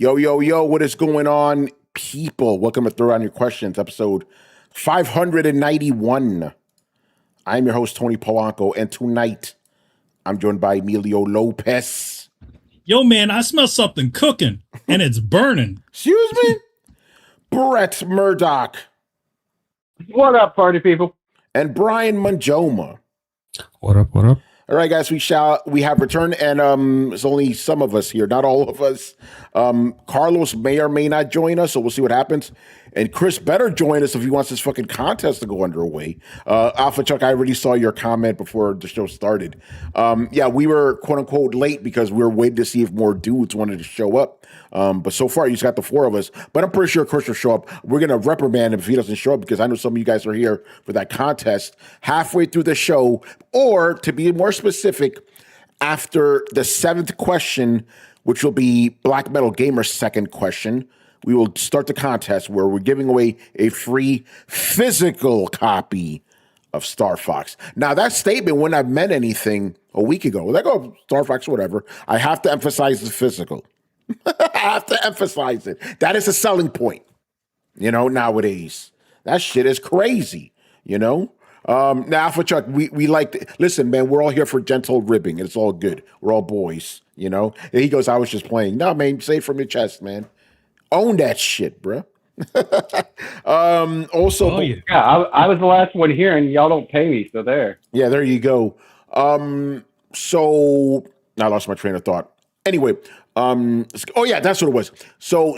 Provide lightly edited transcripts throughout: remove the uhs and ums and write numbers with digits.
Yo, yo, yo, what is going on, people? Welcome to Throwdown Your Questions, episode 591. I'm your host, Tony Polanco, and tonight I'm joined by Emilio Lopez. Yo, man, I smell something cooking, and it's burning. Excuse me? Brett Murdoch. What up, party people? And Brian Manjoma. What up, what up? All right, guys, we have returned, and there's only some of us here, not all of us. Carlos may or may not join us, so we'll see what happens. And Chris better join us if he wants this fucking contest to go underway. Alpha Chuck, I already saw your comment before the show started. Yeah, we were quote-unquote late because we were waiting to see if more dudes wanted to show up. But so far, you just got the four of us. But I'm pretty sure Chris will show up. We're going to reprimand him if he doesn't show up because I know some of you guys are here for that contest halfway through the show. Or, to be more specific, after the seventh question, which will be Black Metal Gamer's second question, we will start the contest where we're giving away a free physical copy of Star Fox. Now, that statement wouldn't have meant anything a week ago. Like, oh, Star Fox, whatever. I have to emphasize the physical. I have to emphasize it. That is a selling point, nowadays. That shit is crazy, Now, Alpha Chuck, we like, listen, man, we're all here for gentle ribbing, and it's all good. We're all boys, And he goes, I was just playing. No, man, say it from your chest, man. Own that shit, bro. Also, yeah, I was the last one here, and y'all don't pay me, so there. Yeah, there you go. So I lost my train of thought. Anyway, oh yeah, that's what it was. So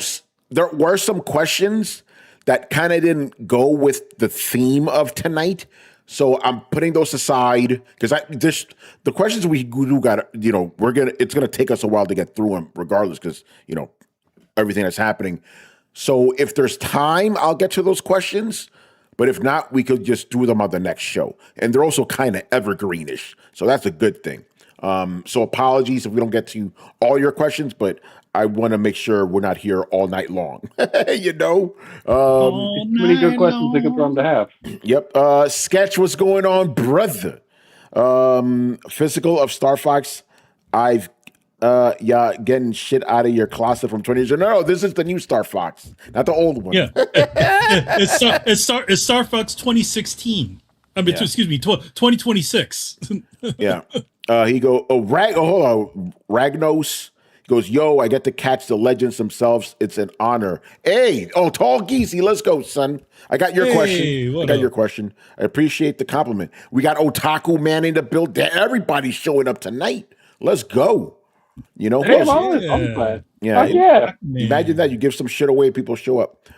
there were some questions that kind of didn't go with the theme of tonight. So I'm putting those aside because the questions we do got, it's gonna take us a while to get through them, regardless, because everything that's happening. So if there's time, I'll get to those questions. But if not, we could just do them on the next show. And they're also kind of evergreenish. So that's a good thing. So apologies if we don't get to all your questions, but I want to make sure we're not here all night long. Too many good questions to confirm to have. Yep. Sketch, what's going on, brother? Physical of Star Fox. Getting shit out of your closet from 20 years ago. No, this is the new Star Fox, not the old one. Yeah, it's Star Fox 2016. I mean, excuse me, 2026. Yeah. Hold on. Ragnos goes, yo, I get to catch the legends themselves. It's an honor. Hey, Tall Geesey, let's go, son. I got your question. I appreciate the compliment. We got Otaku Man in the build. Everybody's showing up tonight. Let's go. I'm glad. Yeah. Yeah. Imagine that. You give some shit away, people show up.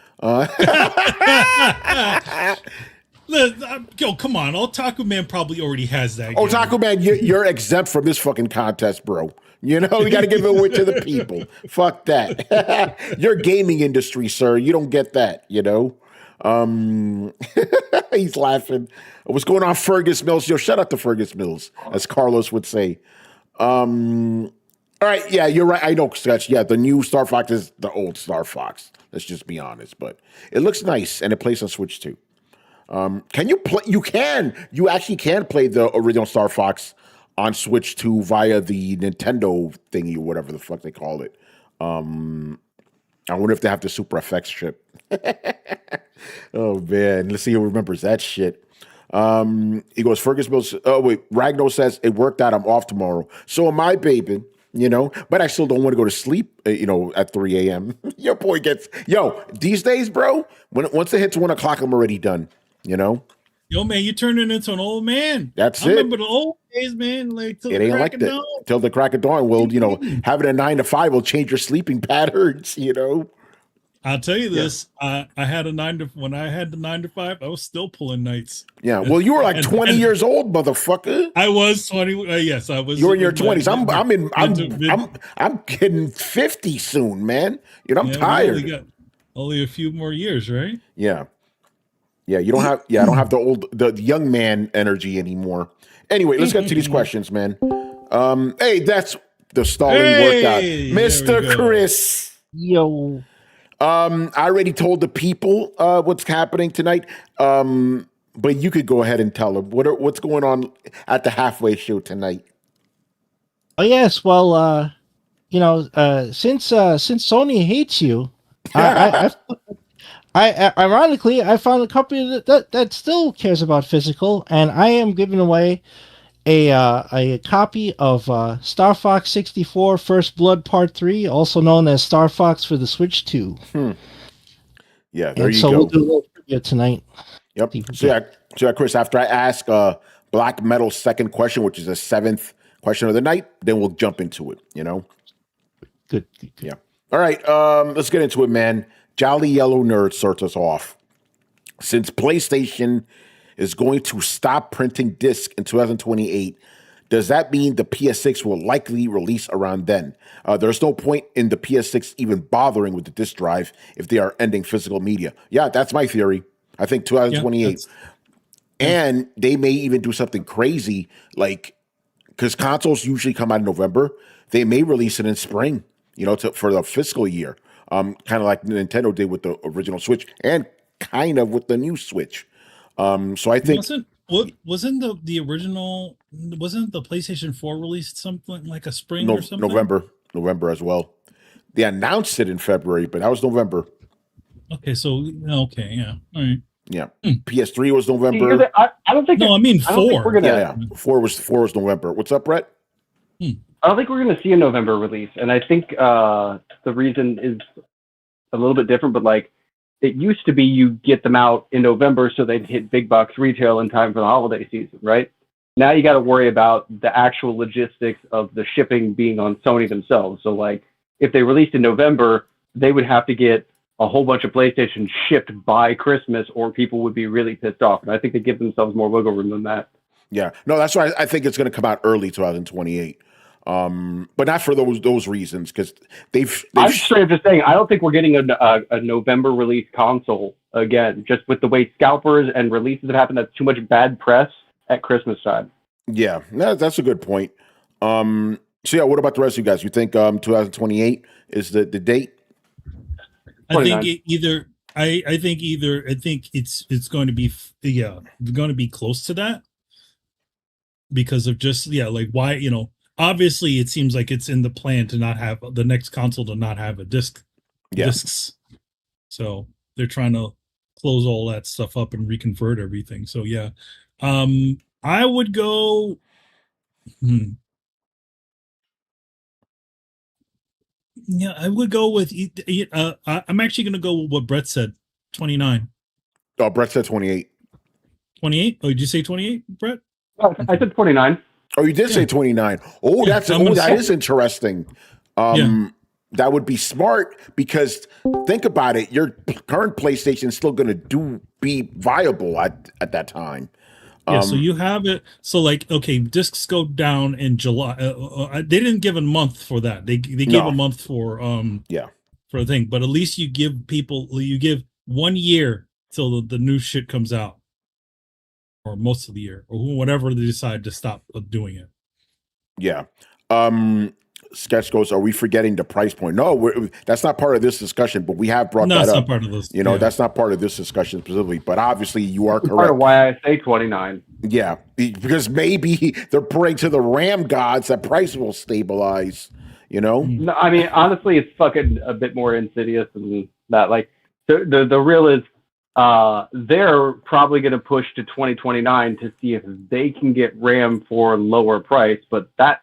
Yo, come on. Otaku Man probably already has that. Otaku Man, you're exempt from this fucking contest, bro. We got to give it away to the people. Fuck that. Your gaming industry, sir. You don't get that, He's laughing. What's going on, Fergus Mills? Yo, shout out to Fergus Mills, as Carlos would say. All right, yeah, you're right. I know, Sketch. Yeah, the new Star Fox is the old Star Fox. Let's just be honest. But it looks nice, and it plays on Switch too. Can you play? You can. You actually can play the original Star Fox on Switch 2 via the Nintendo thingy, or whatever the fuck they call it. I wonder if they have the Super FX chip. Oh man, let's see who remembers that shit. He goes, Fergus Mills. Oh wait, Ragno says it worked out. I'm off tomorrow. So am I, baby. But I still don't want to go to sleep. At 3 a.m. Your boy gets these days, bro. Once it hits 1 o'clock, I'm already done. Yo, man, you turning into an old man. That's I remember the old days, man. Like till it ain't like that. Till the crack of dawn. Well, having a 9 to 5 will change your sleeping patterns. I'll tell you this. I had when I had the 9 to 5, I was still pulling nights. Yeah. Well, you were like 20 years old, motherfucker. I was 20. Yes, I was. You were in your 20s. I'm getting 50 soon, man. I'm tired. Only a few more years, right? Yeah. Yeah. You don't have. Yeah. I don't have the young man energy anymore. Anyway, let's get to these questions, man. Hey, that's the stalling workout, Mr. Chris. Yo. I already told the people what's happening tonight, but you could go ahead and tell them what's going on at the halfway show tonight. Oh yes, well, since Sony hates you, I ironically I found a company that still cares about physical, and I am giving away a copy of Star Fox 64 First Blood Part 3, also known as Star Fox for the Switch 2. Yeah, there and you so go. we'll do a little trivia tonight. Yep. So yeah, Chris, after I ask Black Metal's second question, which is the 7th question of the night, then we'll jump into it, Good. Yeah. All right, let's get into it, man. Jolly Yellow Nerd starts us off. Since PlayStation is going to stop printing discs in 2028, does that mean the PS6 will likely release around then? There's no point in the PS6 even bothering with the disc drive if they are ending physical media. Yeah, that's my theory. I think 2028. And they may even do something crazy, like, because consoles usually come out in November, they may release it in spring, for the fiscal year. Kind of like Nintendo did with the original Switch and kind of with the new Switch. So I think wasn't the original, wasn't the PlayStation 4 released something like a spring or something? November as well. They announced it in February, but that was November. Okay, yeah, all right. Yeah, PS3 was November. I don't think. No, I mean 4. We're gonna. Yeah. 4 was November. What's up, Brett? I don't think we're going to see a November release, and I think the reason is a little bit different. But like, it used to be, you get them out in November so they'd hit big box retail in time for the holiday season, right? Now you got to worry about the actual logistics of the shipping being on Sony themselves. So like, if they released in November, they would have to get a whole bunch of PlayStation shipped by Christmas, or people would be really pissed off. And I think they give themselves more wiggle room than that. Yeah, no, that's why I think it's going to come out early 2028. But not for those reasons, because they've I'm straight up just saying, I don't think we're getting a November release console again, just with the way scalpers and releases have happened. That's too much bad press at Christmas time. Yeah, that's a good point. So yeah, what about the rest of you guys? You think 2028 is the date? I think I think it's going to be going to be close to that, because of just like why, obviously it seems like it's in the plan to not have the next console to not have a discs. So they're trying to close all that stuff up and reconvert everything. So yeah, I would go. Yeah, I would go with. I'm actually going to go with what Brett said, 29. Oh, Brett said 28. 28? Oh, did you say 28, Brett? Oh, I said 29. Oh, you did say 29. Oh, that is interesting. That would be smart, because think about it. Your current PlayStation is still going to be viable at that time. Yeah, so you have it. So like, okay, discs go down in July. They didn't give a month for that. They gave a month for for a thing. But at least you give 1 year till the new shit comes out, or most of the year, or whatever they decide to stop doing it. Yeah. Sketch goes, are we forgetting the price point? No, that's not part of this discussion, but we have brought that up. That's not part of this. That's not part of this discussion specifically, but obviously you are correct. Part of why I say 29. Yeah, because maybe they're praying to the RAM gods that price will stabilize, No, I mean, honestly, it's fucking a bit more insidious than that. Like, the real is, they're probably going to push to 2029 to see if they can get RAM for lower price, but that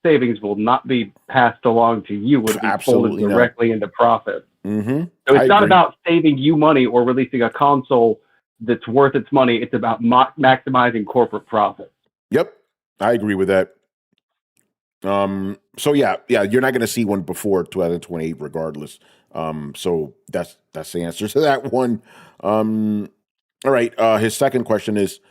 savings will not be passed along to you. It'll be folded directly into profit. Mm-hmm. So it's not about saving you money or releasing a console that's worth its money. It's about maximizing corporate profit. Yep, I agree with that. So yeah, you're not going to see one before 2028, regardless. So that's the answer to that one. All right. His second question is,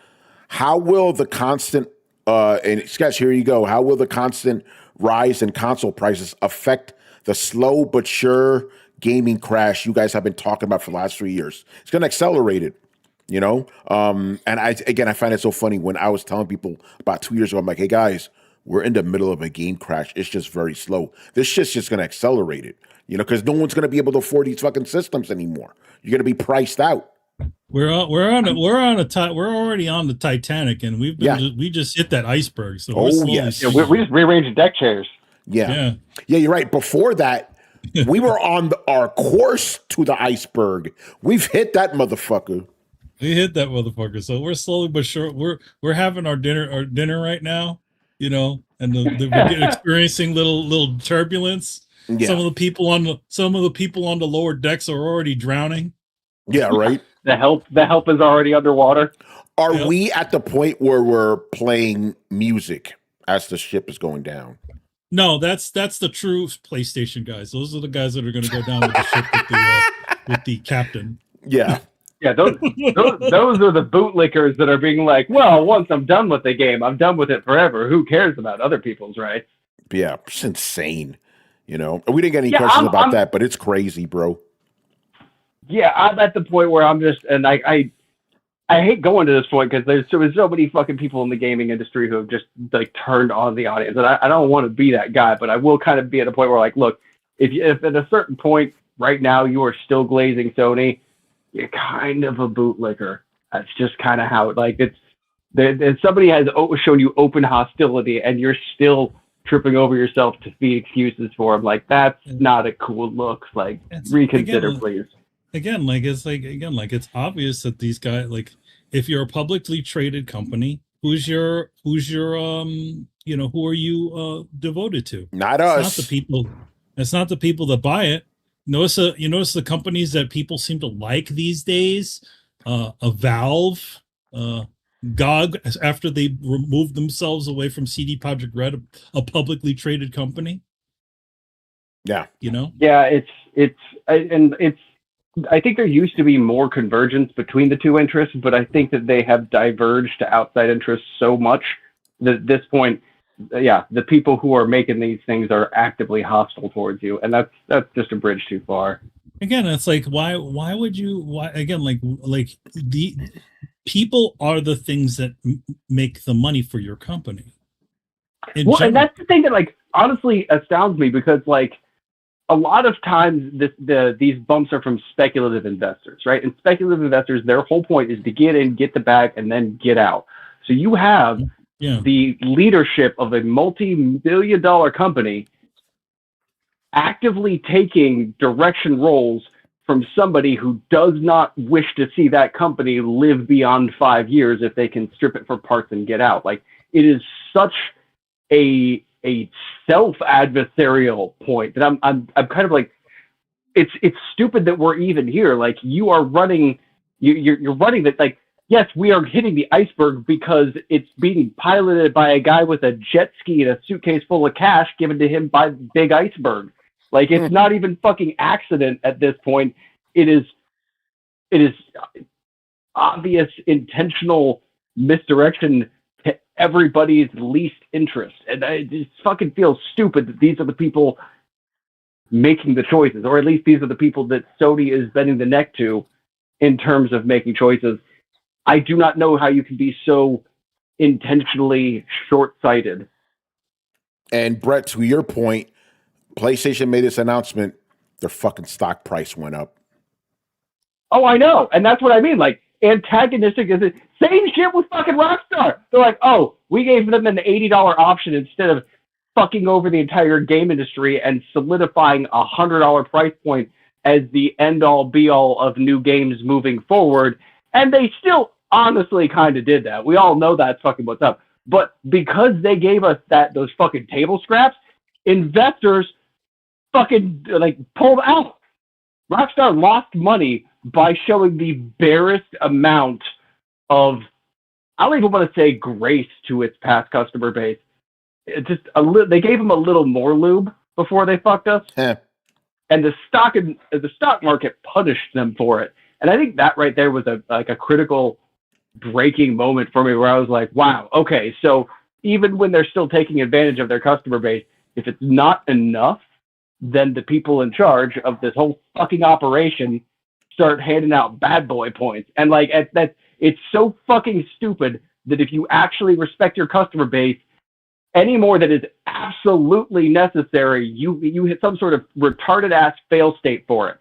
how will the constant and Sketch, here you go. How will the constant rise in console prices affect the slow but sure gaming crash you guys have been talking about for the last 3 years? It's going to accelerate it, And I find it so funny when I was telling people about 2 years ago, I'm like, hey guys, we're in the middle of a game crash. It's just very slow. This shit's just going to accelerate it, because no one's going to be able to afford these fucking systems anymore. You're going to be priced out. We're already on the Titanic, and we just hit that iceberg. So yes, we just rearranged deck chairs. Yeah, you're right. Before that, we were on our course to the iceberg. We've hit that motherfucker. We hit that motherfucker. So we're slowly but sure. We're having our dinner right now, you know, and we're experiencing little turbulence. Yeah. Some of the people on the lower decks are already drowning. Yeah, right. The help is already underwater. Are we at the point where we're playing music as the ship is going down? No, that's the true PlayStation guys. Those are the guys that are going to go down with the ship with the captain. Yeah. Yeah, those are the bootlickers that are being like, well, once I'm done with the game, I'm done with it forever. Who cares about other people's rights? Yeah, it's insane. You know, we didn't get any questions about that, but it's crazy, bro. Yeah, I'm at the point where I'm just, and I hate going to this point because there's so many fucking people in the gaming industry who have just like turned on the audience, and I don't want to be that guy, but I will kind of be at a point where like, look, if at a certain point right now you are still glazing Sony, you're kind of a bootlicker. That's just kind of how it, like, it's, if somebody has shown you open hostility and you're still tripping over yourself to feed excuses for them, like, that's not a cool look. Like, reconsider, please. Again, it's obvious that these guys, like, if you're a publicly traded company, who's your who are you devoted to? Not us. It's not the people. It's not the people that buy it. Notice the companies that people seem to like these days. A Valve, GOG, after they removed themselves away from CD Projekt Red, a publicly traded company. Yeah, Yeah, I think there used to be more convergence between the two interests, but I think that they have diverged to outside interests so much that at this point, the people who are making these things are actively hostile towards you, and that's just a bridge too far. Again, it's like, why would you, like the people are the things that make the money for your company. And that's the thing that, like, honestly astounds me, because, like, a lot of times these bumps are from speculative investors, right? And speculative investors, their whole point is to get in, get the bag, and then get out. So you have the leadership of a multi-million-dollar company actively taking direction roles from somebody who does not wish to see that company live beyond 5 years if they can strip it for parts and get out. Like, it is such a self-adversarial point that I'm kind of like, it's stupid that we're even here. Like, you are running, you're running that, like, yes, we are hitting the iceberg because it's being piloted by a guy with a jet ski and a suitcase full of cash given to him by Big Iceberg. Like, it's not even fucking accident at this point. It is obvious intentional misdirection to everybody's least interest. And it just fucking feels stupid that these are the people making the choices, or at least these are the people that Sony is bending the neck to in terms of making choices. I do not know how you can be so intentionally short-sighted. And Brett, to your point, PlayStation made this announcement, their fucking stock price went up. Oh, I know. And that's what I mean. Like, antagonistic is it. Same shit with fucking Rockstar. They're like, oh, we gave them an $80 option instead of fucking over the entire game industry and solidifying a $100 price point as the end-all, be-all of new games moving forward. And they still honestly kind of did that. We all know that's fucking what's up. But because they gave us those fucking table scraps, investors fucking, like, pulled out. Rockstar lost money by showing the barest amount of, I don't even want to say grace to its past customer base. It's just they gave them a little more lube before they fucked us. Yeah. And the stock market punished them for it. And I think that right there was a critical breaking moment for me, where I was like, wow, okay, so even when they're still taking advantage of their customer base, if it's not enough, then the people in charge of this whole fucking operation start handing out bad boy points. And, like, it's so fucking stupid that if you actually respect your customer base any more than is absolutely necessary, you hit some sort of retarded ass fail state for it.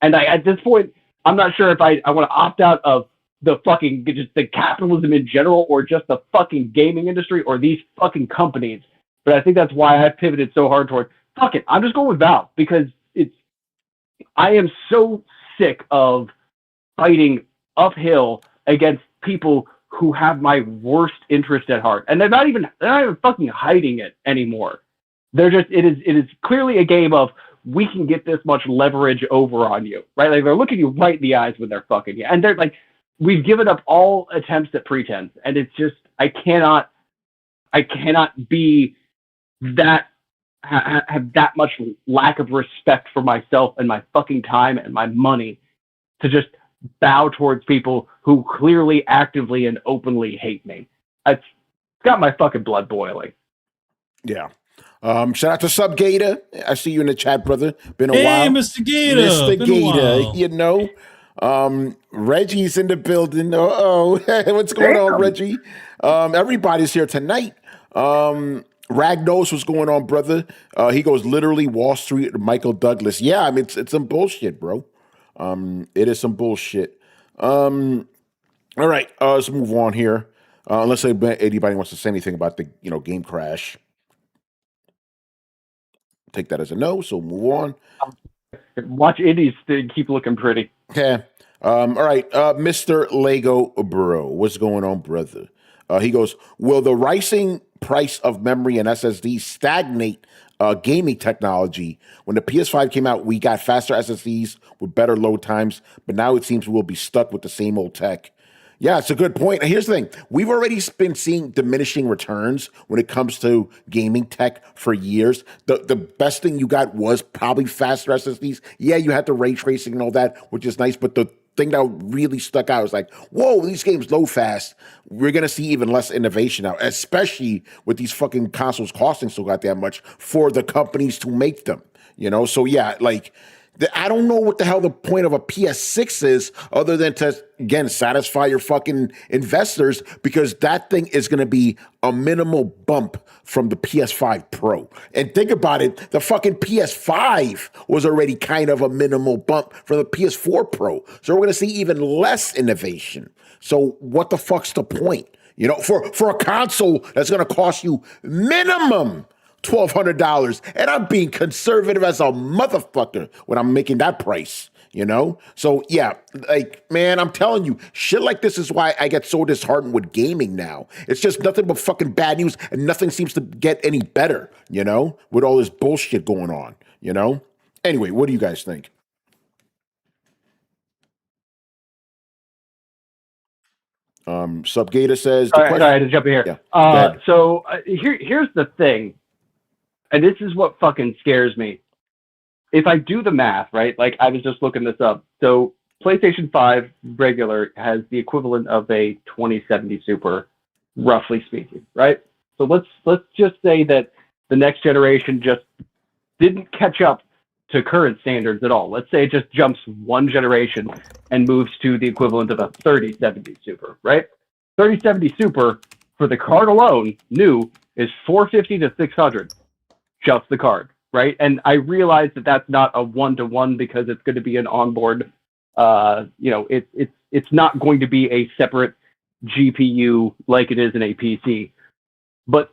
And at this point, I'm not sure if I want to opt out of the fucking, just the capitalism in general, or just the fucking gaming industry, or these fucking companies. But I think that's why I've pivoted so hard toward, fuck it, I'm just going with Valve, because I am so sick of fighting uphill against people who have my worst interest at heart. And they're not even fucking hiding it anymore. It is clearly a game of, we can get this much leverage over on you, right? Like, they're looking you right in the eyes when they're fucking you. And they're like, we've given up all attempts at pretense. And it's just, I cannot be that, have that much lack of respect for myself and my fucking time and my money to just bow towards people who clearly, actively, and openly hate me. It's got my fucking blood boiling. Yeah. Shout out to Sub Gator. I see you in the chat, brother. Been a while. Hey, Mr. Gator. Mr. Gator, you know. Reggie's in the building. What's going on, Reggie? Everybody's here tonight. Rag knows what's going on, brother. He goes literally Wall Street, Michael Douglas. Yeah, I mean, it's some bullshit, bro. It is some bullshit. All right, let's move on here. Unless anybody wants to say anything about the game crash. Take that as a no, so move on. Watch indies to keep looking pretty. Yeah. All right, Mr. Lego Bro, what's going on, brother? He goes, will the rising price of memory and SSD stagnate gaming technology? When the PS5 came out, we got faster SSDs with better load times, but now it seems we'll be stuck with the same old tech. Yeah, it's a good point. Here's the thing. We've already been seeing diminishing returns when it comes to gaming tech for years. The best thing you got was probably faster SSDs. Yeah, you had the ray tracing and all that, which is nice, but the thing that really stuck out was like, whoa, these games load fast. We're going to see even less innovation now, especially with these fucking consoles costing so goddamn much for the companies to make them, So yeah, like, I don't know what the hell the point of a PS6 is other than to, again, satisfy your fucking investors, because that thing is going to be a minimal bump from the PS5 Pro. And think about it, the fucking PS5 was already kind of a minimal bump from the PS4 Pro. So we're going to see even less innovation. So what the fuck's the point? For a console that's going to cost you minimum $1,200, and I'm being conservative as a motherfucker when I'm making that price, So yeah, like, man, I'm telling you, shit like this is why I get so disheartened with gaming now. It's just nothing but fucking bad news, and nothing seems to get any better, with all this bullshit going on, Anyway, what do you guys think? Subgator says. Sorry to jump in here. Yeah, so here's the thing. And this is what fucking scares me. If I do the math, right, like I was just looking this up. So PlayStation 5 regular has the equivalent of a 2070 Super, roughly speaking, right? So let's just say that the next generation just didn't catch up to current standards at all. Let's say it just jumps one generation and moves to the equivalent of a 3070 Super, right? 3070 Super for the card alone, new, is $450 to $600. Just the card, right? And I realize that that's not a one-to-one because it's going to be an onboard. It's not going to be a separate GPU like it is in a PC. But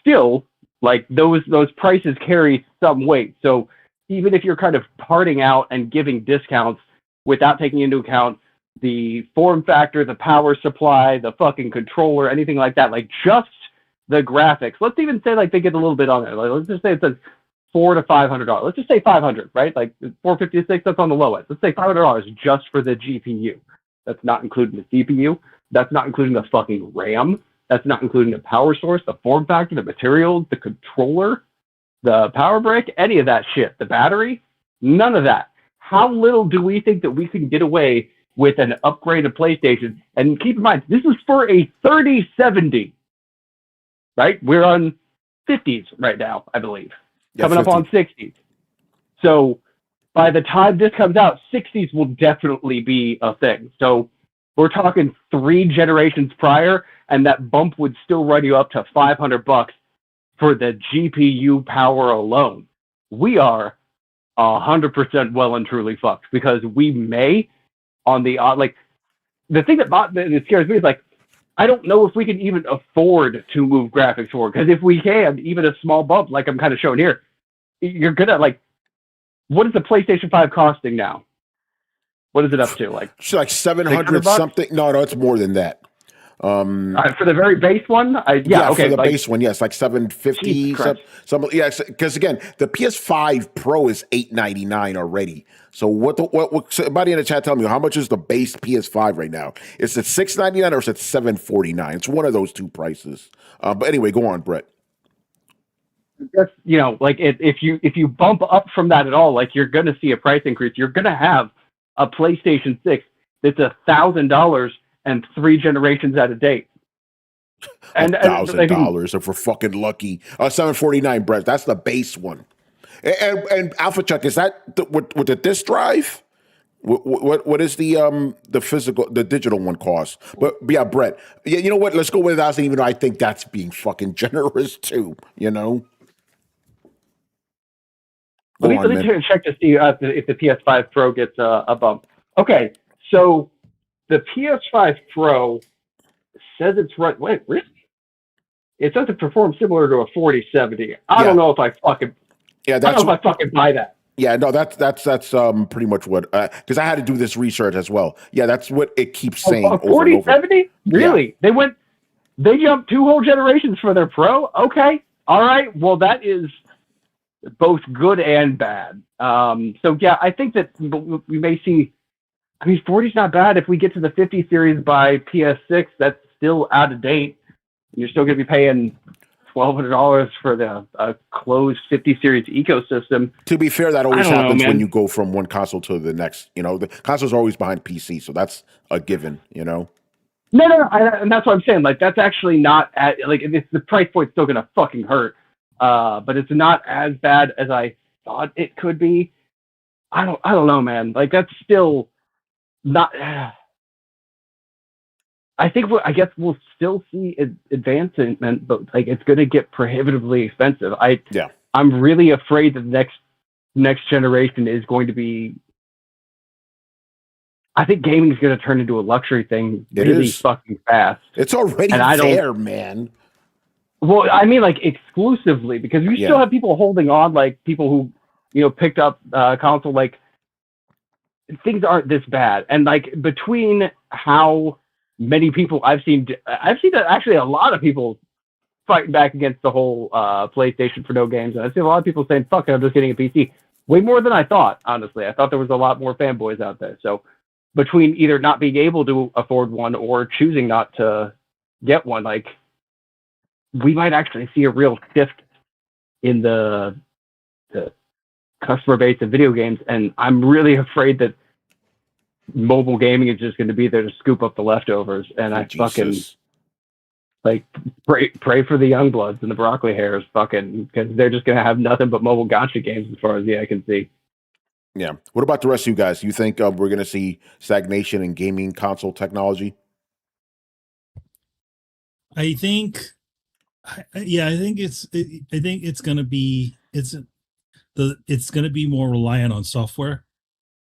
still, like those prices carry some weight. So even if you're kind of parting out and giving discounts without taking into account the form factor, the power supply, the fucking controller, anything like that, like just the graphics. Let's even say like they get a little bit on it. Like, let's just say it says $400 to $500. Let's just say $500, right? Like $456, that's on the low end. Let's say $500 just for the GPU. That's not including the CPU. That's not including the fucking RAM. That's not including the power source, the form factor, the materials, the controller, the power brick, any of that shit. The battery, none of that. How little do we think that we can get away with an upgraded PlayStation? And keep in mind, this is for a 3070. Right? We're on 50s right now, I believe. Yeah, coming 50. Up on 60s. So by the time this comes out, 60s will definitely be a thing. So we're talking 3 generations prior, and that bump would still run you up to $500 for the GPU power alone. We are 100% well and truly fucked, because we may, on the like, the thing that scares me is like, I don't know if we can even afford to move graphics forward. Because if we can, even a small bump, like I'm kind of showing here, you're gonna like. What is the PlayStation 5 costing now? What is it up to? Like it's like 700 something. No, it's more than that. For the very base one, okay, for the base one, yes, like 750. Some because again, the PS5 Pro is $899 already. So what? Somebody in the chat, tell me how much is the base PS5 right now? Is it $699 or is it $749? It's one of those two prices. But anyway, go on, Brett. Just, like if you bump up from that at all, like you're gonna see a price increase. You're gonna have a PlayStation 6 that's $1,000 and 3 generations out of date. And $1,000 if we're fucking lucky. $749, Brett. That's the base one. And Alpha Chuck, is that with the disc drive? What is the digital one cost? But yeah, Brett. Yeah, you know what? Let's go with 1,000. Even though I think that's being fucking generous too. You know. Let me check to see if the PS5 Pro gets a bump. Okay, so the PS5 Pro says it's right. Wait, really? It says it performs similar to a 4070. I don't know if I fucking. Yeah, I don't know if I fucking buy that. Yeah, no, that's pretty much what, because I had to do this research as well. Yeah, that's what it keeps saying. 4070? Really? Yeah. They jumped 2 whole generations for their Pro? Okay, all right. Well, that is both good and bad. So yeah, I think that we may see. I mean, 40's not bad. If we get to the 50 series by PS6, that's still out of date. You're still going to be paying $1,200 for the closed 50 series ecosystem. To be fair, that always happens when you go from one console to the next. The consoles are always behind PC, so that's a given. No, and that's what I'm saying. Like, that's actually not the price point's still going to fucking hurt, but it's not as bad as I thought it could be. I don't know, man. Like, that's still not. I guess we'll still see advancement, but like it's going to get prohibitively expensive. I'm really afraid that the next generation is going to be. I think gaming is going to turn into a luxury thing really fucking fast. It's already there, man. Well, I mean, like exclusively, because we still have people holding on, like people who picked up console. Like things aren't this bad, and like between how many people I've seen that actually a lot of people fighting back against the whole PlayStation for no games. And I see a lot of people saying, fuck it, I'm just getting a PC. Way more than I thought, honestly. I thought there was a lot more fanboys out there. So between either not being able to afford one or choosing not to get one, like we might actually see a real shift in the customer base of video games. And I'm really afraid that mobile gaming is just going to be there to scoop up the leftovers, and fucking like pray for the young bloods and the broccoli hairs, fucking, because they're just going to have nothing but mobile gotcha games as far as the eye can see. Yeah. What about the rest of you guys? You think we're going to see stagnation in gaming console technology? I think it's going to be it's going to be more reliant on software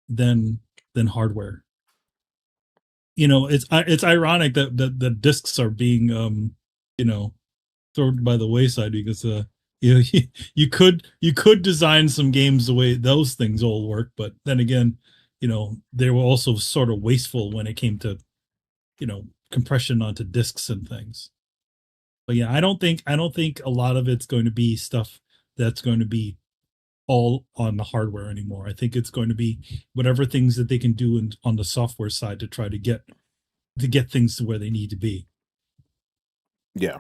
than hardware. It's ironic that the discs are being thrown by the wayside, because you could design some games the way those things all work, but then again, they were also sort of wasteful when it came to compression onto discs and things. But yeah, I don't think a lot of it's going to be stuff that's going to be all on the hardware anymore. I think it's going to be whatever things that they can do on the software side to try to get things to where they need to be. Yeah.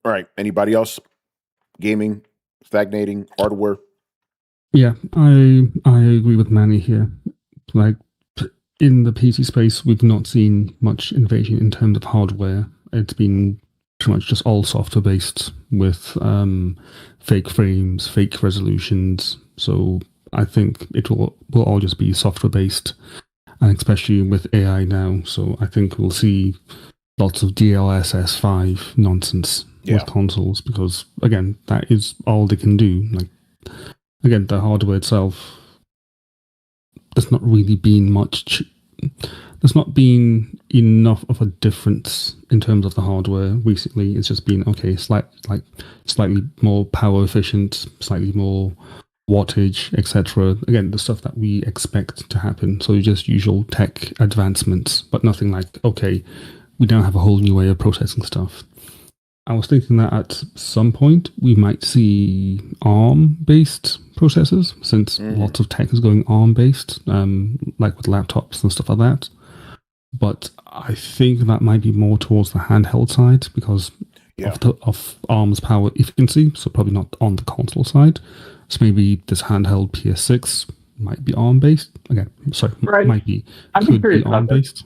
All right. Anybody else? Gaming, stagnating, hardware? Yeah, I agree with Manny here. Like in the PC space, we've not seen much innovation in terms of hardware. It's been pretty much just all software based with fake frames, fake resolutions. So I think it will all just be software based, and especially with AI now. So I think we'll see lots of DLSS 5 nonsense with consoles, because again, that is all they can do. Like again, the hardware itself, there's not really been much there's not been enough of a difference in terms of the hardware recently. It's just been okay, slightly more power efficient, slightly more wattage, etc. Again, the stuff that we expect to happen. So just usual tech advancements, but nothing like, okay, we now have a whole new way of processing stuff. I was thinking that at some point we might see ARM-based processors, since lots of tech is going ARM-based, like with laptops and stuff like that. But I think that might be more towards the handheld side because of ARM's power efficiency, so probably not on the console side. So maybe this handheld PS6 might be ARM-based. Again, sorry, might be. Could be ARM-based.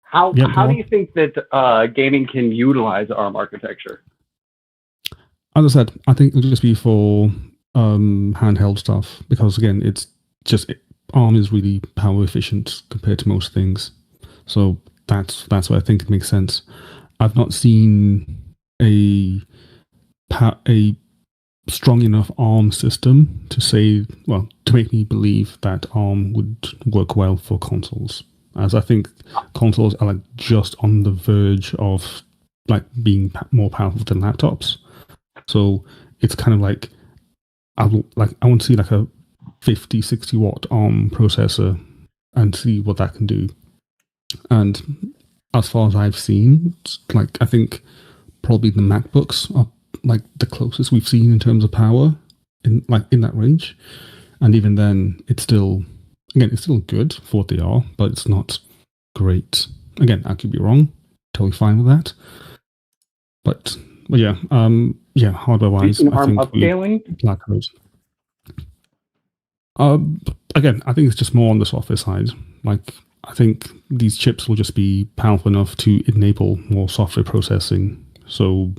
How do you think that gaming can utilize ARM architecture? As I said, I think it'll just be for handheld stuff because, again, it's just ARM is really power efficient compared to most things. So that's why I think it makes sense. I've not seen a strong enough ARM system to make me believe that ARM would work well for consoles. As I think consoles are like just on the verge of like being more powerful than laptops. So it's kind of like I want to see like a 50, 60 watt ARM processor and see what that can do. And as far as I've seen, like I think probably the MacBooks are like the closest we've seen in terms of power in that range. And even then, it's still good for what they are, but it's not great. Again, I could be wrong. Totally fine with that. But yeah, hardware wise, I think upscaling. Again, I think it's just more on the software side. Like, I think these chips will just be powerful enough to enable more software processing. So,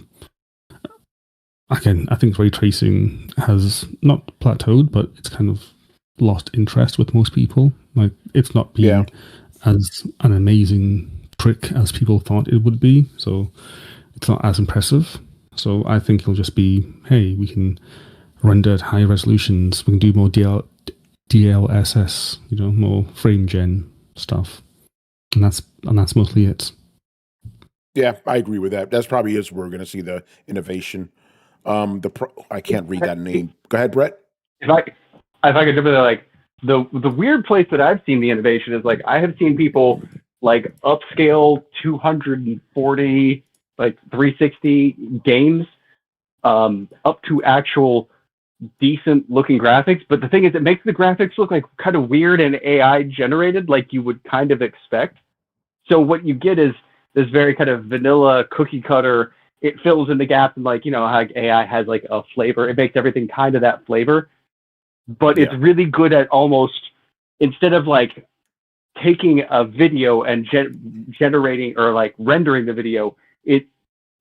again, I think ray tracing has not plateaued, but it's kind of lost interest with most people. Like, it's not being as an amazing trick as people thought it would be. So, it's not as impressive. So, I think it'll just be, hey, we can render at high resolutions. We can do more DLSS, more frame gen stuff, and that's mostly it. Yeah, I agree with that. That's probably is where we're going to see the innovation. I can't read that name. Go ahead, Brett. If I could jump in there, like the weird place that I've seen the innovation is like I have seen people like upscale 240, like 360 games, up to actual decent looking graphics. But the thing is, it makes the graphics look like kind of weird and AI generated, like you would kind of expect. So what you get is this very kind of vanilla cookie cutter. It fills in the gaps, and like, how AI has like a flavor. It makes everything kind of that flavor, but it's really good at almost, instead of like taking a video and generating or like rendering the video,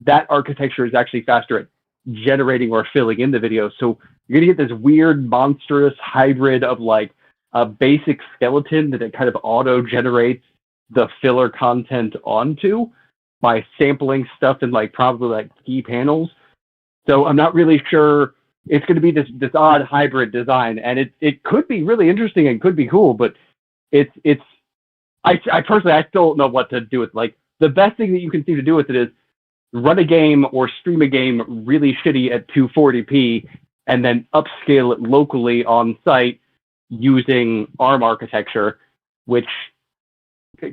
that architecture is actually faster at generating or filling in the video. So you're gonna get this weird monstrous hybrid of like a basic skeleton that it kind of auto generates the filler content onto by sampling stuff in like probably like key panels. So I'm not really sure. It's going to be this odd hybrid design, and it could be really interesting and could be cool, but I personally, I still don't know what to do with it. Like, the best thing that you can seem to do with it is run a game or stream a game really shitty at 240p and then upscale it locally on site using ARM architecture, which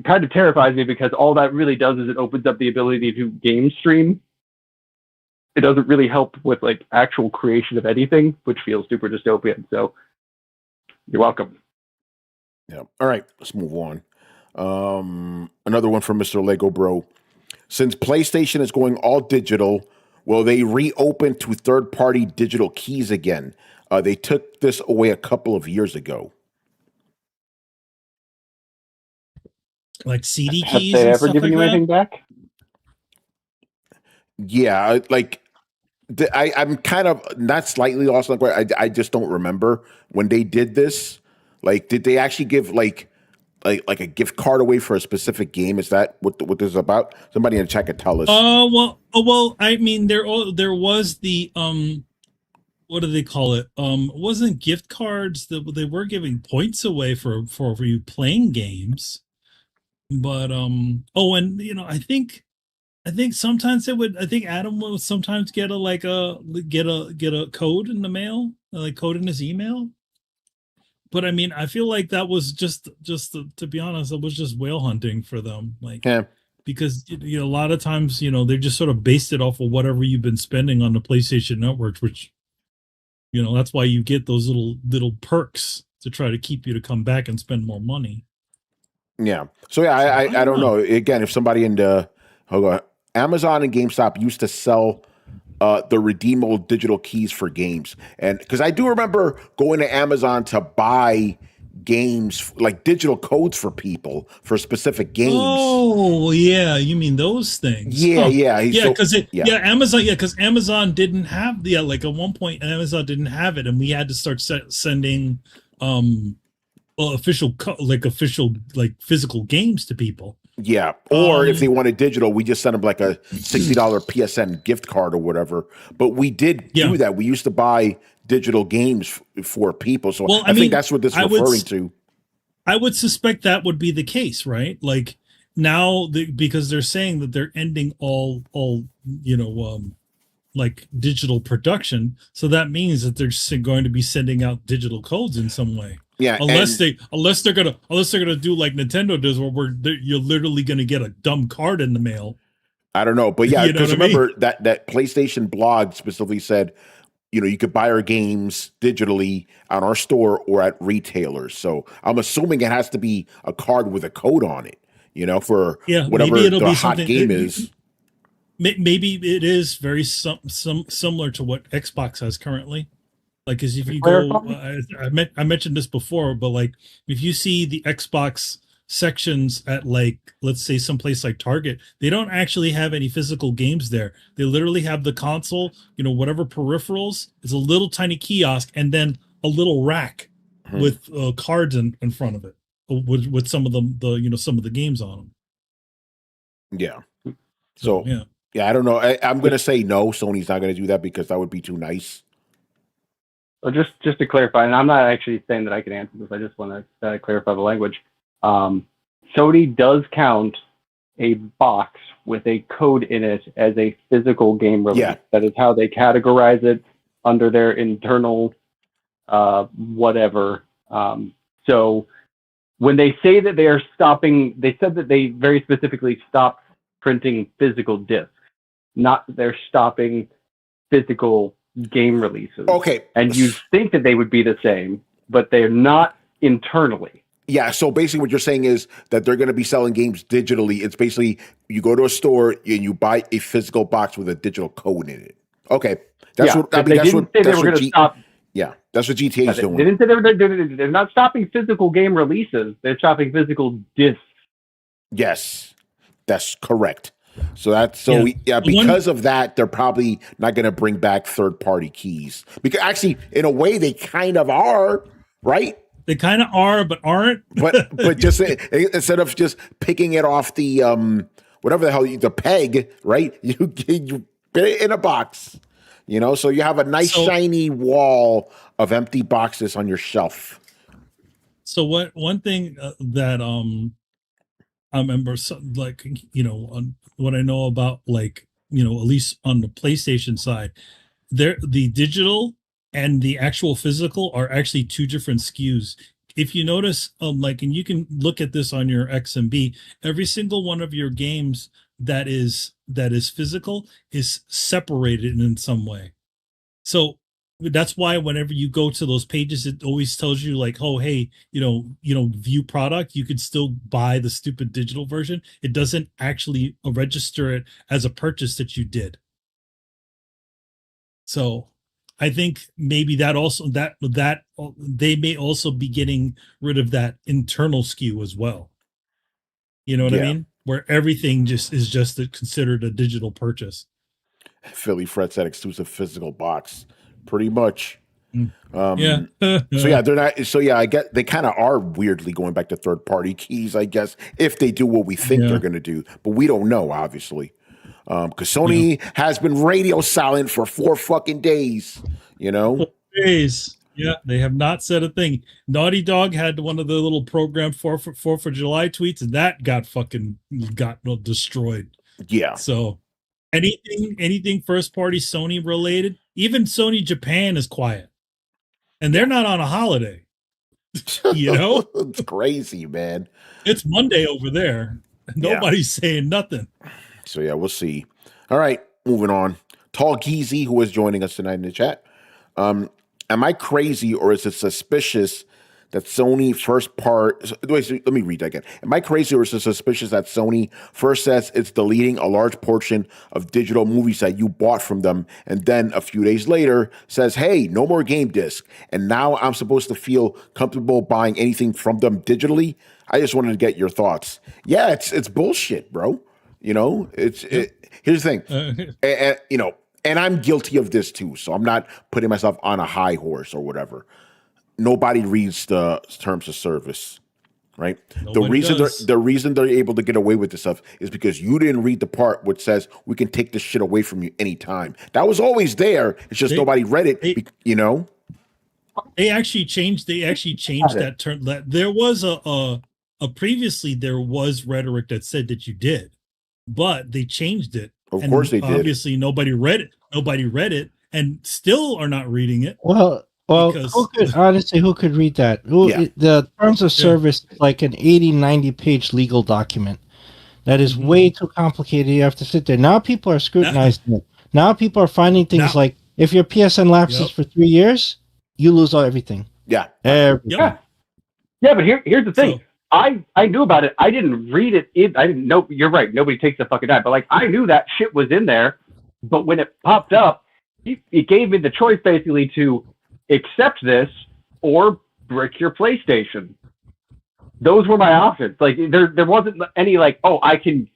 kind of terrifies me because all that really does is it opens up the ability to game stream. It doesn't really help with like actual creation of anything, which feels super dystopian. So you're welcome. Yeah. All right, let's move on. Another one from Mr. Lego Bro. Since PlayStation is going all digital, will they reopen to third-party digital keys again? They took this away a couple of years ago. Like CD keys. Have they ever given you anything back? Yeah, like I'm kind of not slightly lost. Like I just don't remember when they did this. Like, did they actually give like a gift card away for a specific game? Is that what this is about? Somebody in the chat could tell us. Well. I mean, there was the what do they call it? It wasn't gift cards that they were giving points away for you playing games. But oh, and I think sometimes I think Adam will sometimes get get a code in the mail, like code in his email. But I mean, I feel like that was just to be honest, it was just whale hunting for them, like. Yeah. Because a lot of times they just sort of based it off of whatever you've been spending on the PlayStation Network, which that's why you get those little perks to try to keep you to come back and spend more money. Yeah. So yeah, I don't know. Again, if somebody in the Amazon and GameStop used to sell the redeemable digital keys for games, and because I do remember going to Amazon to buy games, like digital codes for people for specific games. Oh yeah, you mean those things? Yeah, Amazon. Yeah, because Amazon didn't have like at one point Amazon didn't have it, and we had to start sending official physical games to people. Yeah, or if they wanted digital, we just sent them like a $60 PSN gift card or whatever. But we did do that. We used to buy digital games for people. So I think that's what this is referring to. I would suspect that would be the case, right? Like now, because they're saying that they're ending all like digital production. So that means that they're going to be sending out digital codes in some way. Yeah, unless they're gonna do like Nintendo does, where you're literally gonna get a dumb card in the mail. I don't know, but yeah, because remember that PlayStation blog specifically said, you could buy our games digitally on our store or at retailers. So I'm assuming it has to be a card with a code on it, for whatever the hot game is. Maybe it is very similar to what Xbox has currently. Like, because if you go, I mentioned this before, but like if you see the Xbox sections at like, let's say someplace like Target, they don't actually have any physical games there. They literally have the console, whatever peripherals, is a little tiny kiosk, and then a little rack with cards in front of it with some of some of the games on them. Yeah. So yeah, I don't know. I'm going to say no. Sony's not going to do that because that would be too nice. So just to clarify, and I'm not actually saying that I can answer this. I just want to clarify the language. Sony does count a box with a code in it as a physical game release. Yeah. That is how they categorize it under their internal whatever. So when they say that they are stopping, they said that they very specifically stopped printing physical discs, not that they're stopping physical game releases. Okay. And you think that they would be the same, but they're not internally. Yeah, so basically what you're saying is that they're going to be selling games digitally. It's basically you go to a store and you buy a physical box with a digital code in it. Okay. That's what I mean. That's what they were going to stop. Yeah, that's what GTA is doing. They didn't say they're not stopping physical game releases. They're stopping physical discs. Yes, that's correct. So because of that, they're probably not going to bring back third-party keys. Because actually, in a way, they kind of are, right? They kind of are, but aren't. but just instead of just picking it off the whatever the hell the peg, right? You put it in a box, So you have a nice shiny wall of empty boxes on your shelf. So one thing that I remember, what I know about, like, at least on the PlayStation side, the digital and the actual physical are actually two different SKUs. If you notice, and you can look at this on your XMB, every single one of your games that is physical is separated in some way. So that's why whenever you go to those pages, it always tells you like, oh, hey, view product, you could still buy the stupid digital version. It doesn't actually register it as a purchase that you did. So I think maybe that also that they may also be getting rid of that internal SKU as well. You know what I mean? Where everything is just considered a digital purchase. Philly Fred said exclusive physical box. Pretty much. Yeah. They're not. So yeah, I get they kind of are weirdly going back to third party keys, I guess, if they do what we think they're going to do, but we don't know, obviously, because Sony has been radio silent for 4 fucking days. 4 days. Yeah, they have not said a thing. Naughty Dog had one of the little program 4th of July tweets, and that got destroyed. Yeah. So anything first party Sony related, even Sony Japan is quiet, and they're not on a holiday. You know, it's crazy, man. It's Monday over there. Nobody's saying nothing. So yeah, we'll see. All right, moving on. Tall Geezy, who is joining us tonight in the chat. Am I crazy or is it suspicious that Sony let me read that again. Am I crazy or is it suspicious that Sony first says it's deleting a large portion of digital movies that you bought from them, and then a few days later says, hey, no more game disc, and now I'm supposed to feel comfortable buying anything from them digitally? I just wanted to get your thoughts. Yeah, it's bullshit, bro. You know, here's the thing. And I'm guilty of this too, so I'm not putting myself on a high horse or whatever. Nobody reads the terms of service, right? The reason they're able to get away with this stuff is because you didn't read the part which says we can take this shit away from you anytime. That was always there. It's just nobody read it, you know? They actually changed that term. There was previously there was rhetoric that said that you did, but they changed it. Of course they did. Obviously nobody read it and still are not reading it. Well, who could read that? The terms of service is like an 80, 90-page legal document. That is way too complicated. You have to sit there. Now people are scrutinizing it. Now people are finding things like if your PSN lapses for 3 years, you lose everything. Yeah. Yeah, but here's the thing. So, I knew about it. I didn't read it. I didn't know. You're right. Nobody takes a fucking time. But like, I knew that shit was in there. But when it popped up, it gave me the choice basically to accept this or brick your PlayStation. Those were my options. Like there wasn't any like, oh, I can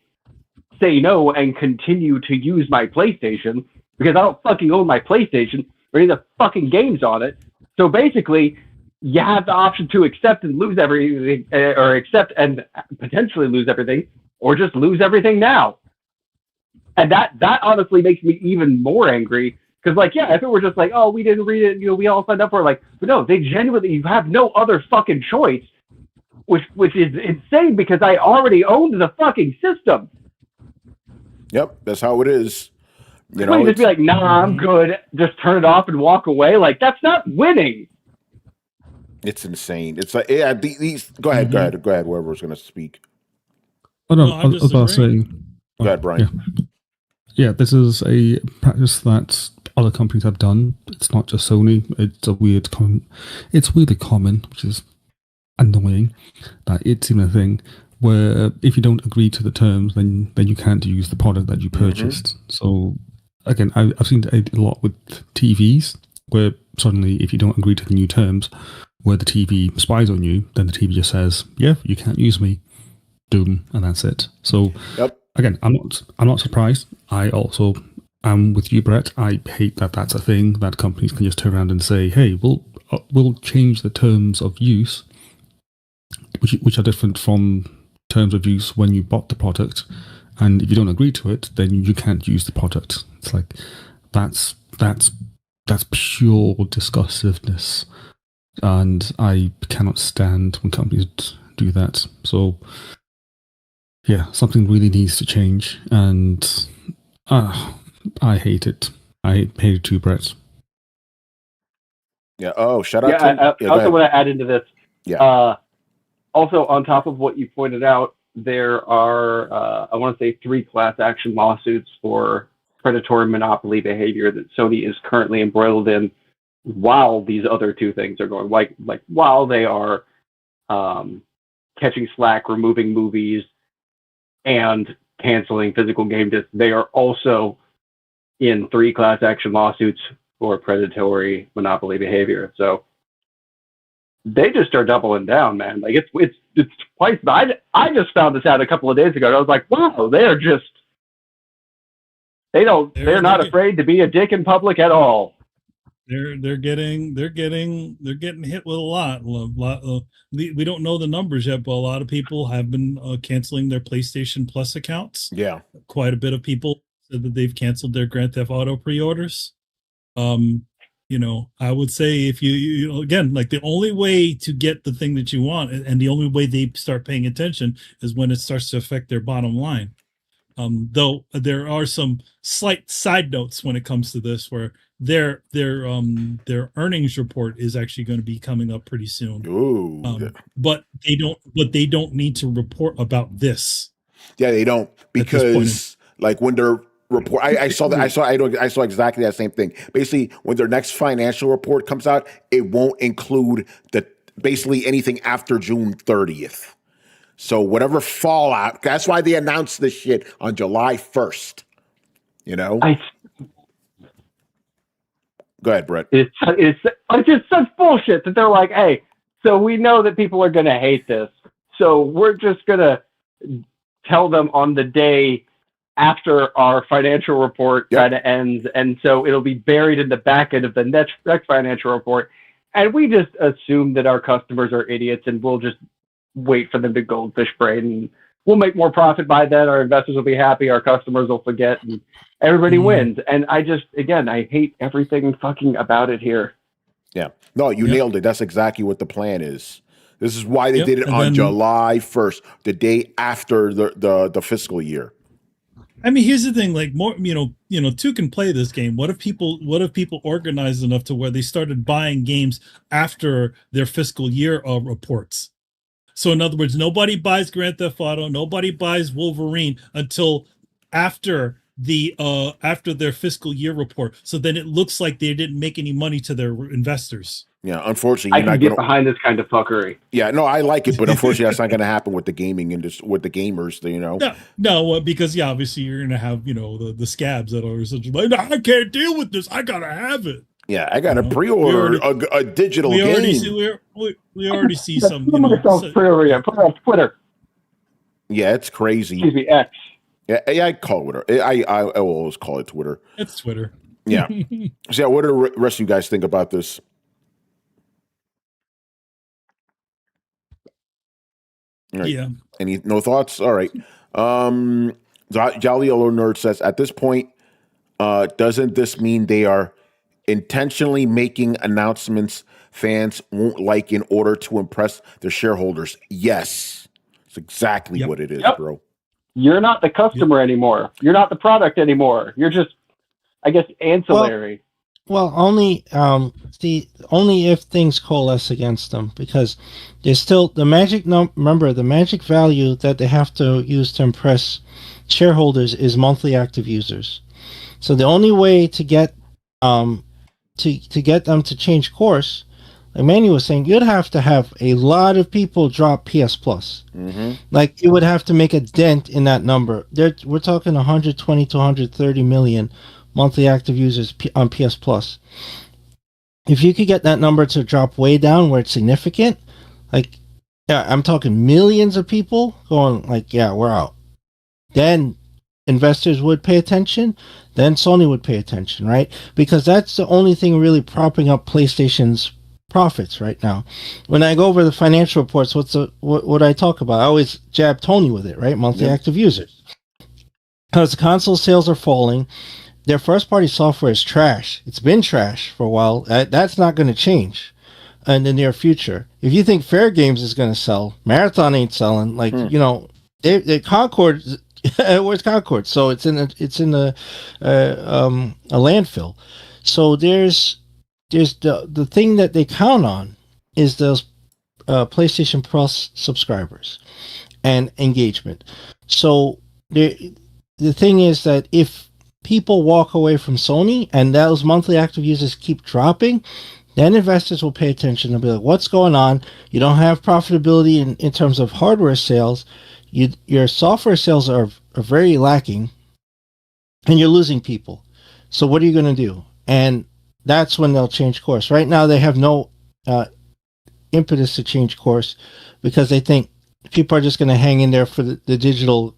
say no and continue to use my PlayStation because I don't fucking own my PlayStation or any of the fucking games on it. So basically, you have the option to accept and lose everything, or accept and potentially lose everything, or just lose everything now. And that honestly makes me even more angry. Because, like, yeah, if it were just like, oh, we didn't read it, you know, we all signed up for it, like, but no, they genuinely, you have no other fucking choice, which is insane because I already owned the fucking system. Yep, that's how it is. You know, just be like, nah, I'm good. Just turn it off and walk away. Like, that's not winning. It's insane. It's like, yeah, these. Go ahead. Whoever's going to speak. Oh no, I was about to say. Go ahead, Brian. Yeah, this is a practice that other companies have done. It's not just Sony. It's weirdly common, which is annoying. That it's even a thing where if you don't agree to the terms, then you can't use the product that you purchased. So again, I've seen it a lot with TVs, where suddenly if you don't agree to the new terms, where the TV spies on you, then the TV just says, "Yeah, you can't use me." Doom, and that's it. So again, I'm not surprised. I also am with you, Brett. I hate that that's a thing that companies can just turn around and say, "Hey, we'll change the terms of use," which are different from terms of use when you bought the product, and if you don't agree to it, then you can't use the product. It's like that's pure disgustingness, and I cannot stand when companies do that. So yeah, something really needs to change, and I hate it. I hate it too, Brett. Yeah. Oh, shout out to. I also want to add into this. Yeah. Also, on top of what you pointed out, there are, I want to say, 3 class action lawsuits for predatory monopoly behavior that Sony is currently embroiled in while these other 2 things are going. Like while they are catching slack, removing movies, and canceling physical game discs, they are also in 3 class action lawsuits for predatory monopoly behavior. So they just are doubling down, man. Like it's twice. I just found this out a couple of days ago. And I was like, wow, they're not afraid to be a dick in public at all. They're getting hit with a lot. We don't know the numbers yet, but a lot of people have been canceling their PlayStation Plus accounts. Yeah, quite a bit of people said that they've canceled their Grand Theft Auto pre-orders. I would say if again, like the only way to get the thing that you want, and the only way they start paying attention is when it starts to affect their bottom line. Though there are some slight side notes when it comes to this, where their earnings report is actually going to be coming up pretty soon. Ooh. But they don't need to report about this. Yeah, they don't, because like when they're report, I saw exactly that same thing. Basically, when their next financial report comes out, it won't include basically anything after June 30th. So whatever fallout, that's why they announced this shit on July 1st. Go ahead, Brett. It's just such bullshit that they're like, hey, so we know that people are going to hate this, so we're just going to tell them on the day after our financial report kind of ends, and so it'll be buried in the back end of the next financial report, and we just assume that our customers are idiots, and we'll just wait for them to goldfish brain, and we'll make more profit by then. Our investors will be happy, our customers will forget, and everybody wins. And I hate everything fucking about it here. Yeah, no, you nailed it. That's exactly what the plan is. This is why they did it on July 1st, the day after the fiscal year. I mean, here's the thing: like, more, two can play this game. What if people organized enough to where they started buying games after their fiscal year reports? So, in other words, nobody buys Grand Theft Auto, nobody buys Wolverine until after their fiscal year report. So then it looks like they didn't make any money to their investors. Yeah, unfortunately, I can get behind this kind of fuckery. Yeah, no, I like it, but unfortunately, that's not going to happen with the gaming industry, with the gamers. No, because obviously you're going to have the scabs that are such like, I can't deal with this. I gotta have it. Yeah, I got to pre-order a digital game. We already see some. Put it on Twitter. Yeah, it's crazy. Excuse me, X. Yeah, I call it Twitter. I will always call it Twitter. It's Twitter. Yeah. So, what do the rest of you guys think about this? Right. Yeah. No thoughts? All right. Jolly Yellow Nerd says, at this point, doesn't this mean they are intentionally making announcements fans won't like in order to impress their shareholders? Yes. It's exactly what it is, bro. You're not the customer anymore. You're not the product anymore. You're just, I guess, ancillary. Well, only if things coalesce against them, because there's still the magic remember, the magic value that they have to use to impress shareholders is monthly active users. So the only way to get to get them to change course, like Manny was saying, you'd have to have a lot of people drop PS Plus. Mm-hmm. Like, you would have to make a dent in that number. We're talking 120 to 130 million monthly active users on PS Plus. If you could get that number to drop way down where it's significant, like, yeah, I'm talking millions of people going like, yeah, we're out. Then investors would pay attention. Then Sony would pay attention, right? Because that's the only thing really propping up PlayStation's profits right now. When I go over the financial reports, what I talk about? I always jab Tony with it, right? Monthly active users. Because console sales are falling. Their first-party software is trash. It's been trash for a while. That's not going to change in the near future. If you think Fair Games is going to sell, Marathon ain't selling. Like, they Concord. Where's Concord? So it's in a landfill. So there's the thing that they count on is those PlayStation Plus subscribers and engagement. So the thing is that if people walk away from Sony and those monthly active users keep dropping, then investors will pay attention and be like, what's going on? You don't have profitability in terms of hardware sales. Your software sales are very lacking, and you're losing people. So what are you going to do? And that's when they'll change course. Right now, they have no impetus to change course because they think people are just going to hang in there for the digital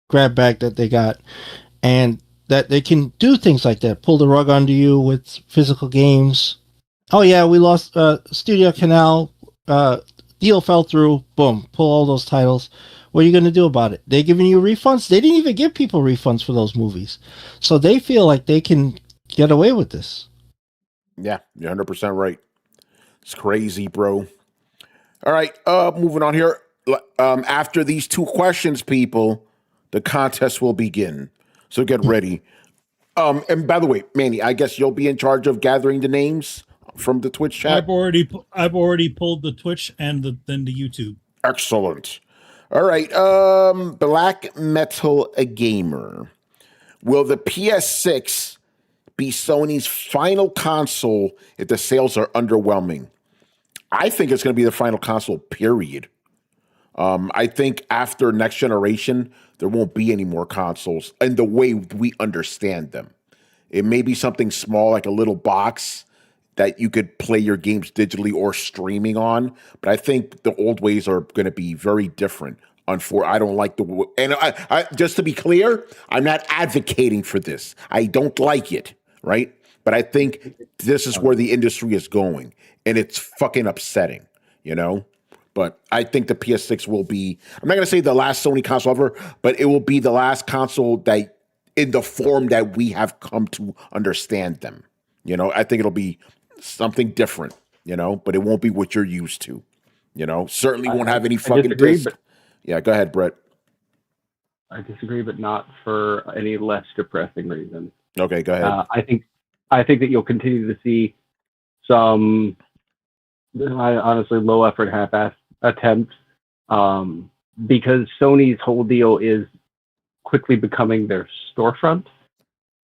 grab bag that they got, and that they can do things like that, pull the rug under you with physical games. Oh yeah, we lost Studio Canal, deal fell through, boom, pull all those titles. What are you going to do about it? They're giving you refunds? They didn't even give people refunds for those movies. So they feel like they can get away with this. Yeah, you're 100% right. It's crazy, bro. All right, moving on here. After these 2 questions, people, the contest will begin. So get ready. And by the way, Manny, I guess you'll be in charge of gathering the names from the Twitch chat. I've already pulled the Twitch and then the YouTube. Excellent. All right. Black Metal a Gamer. Will the PS6 be Sony's final console if the sales are underwhelming? I think it's going to be the final console, period. I think after next generation, there won't be any more consoles in the way we understand them. It may be something small, like a little box that you could play your games digitally or streaming on. But I think the old ways are going to be very different. I don't like and I just to be clear, I'm not advocating for this. I don't like it, right? But I think this is where the industry is going, and it's fucking upsetting, you know? But I think the PS6 will be, I'm not going to say the last Sony console ever, but it will be the last console that in the form that we have come to understand them. You know, I think it'll be something different, you know, but it won't be what you're used to, you know. Certainly won't have any fucking disc. Yeah, go ahead, Brett. I disagree, but not for any less depressing reason. Okay, go ahead. I think that you'll continue to see some honestly low effort half-ass attempts because Sony's whole deal is quickly becoming their storefront,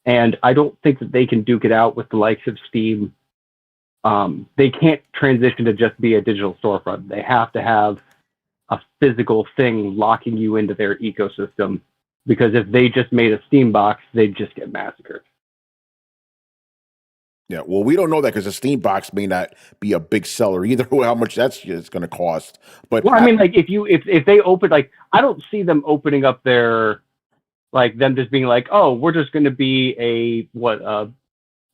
and I don't think that they can duke it out with the likes of Steam. They can't transition to just be a digital storefront. They have to have a physical thing locking you into their ecosystem, because if they just made a Steam box, they'd just get massacred. Yeah, well, we don't know that because the Steam box may not be a big seller either. How much that's going to cost? But well, I mean, like if they open, like, I don't see them opening up their, like, them just being like, oh, we're just going to be a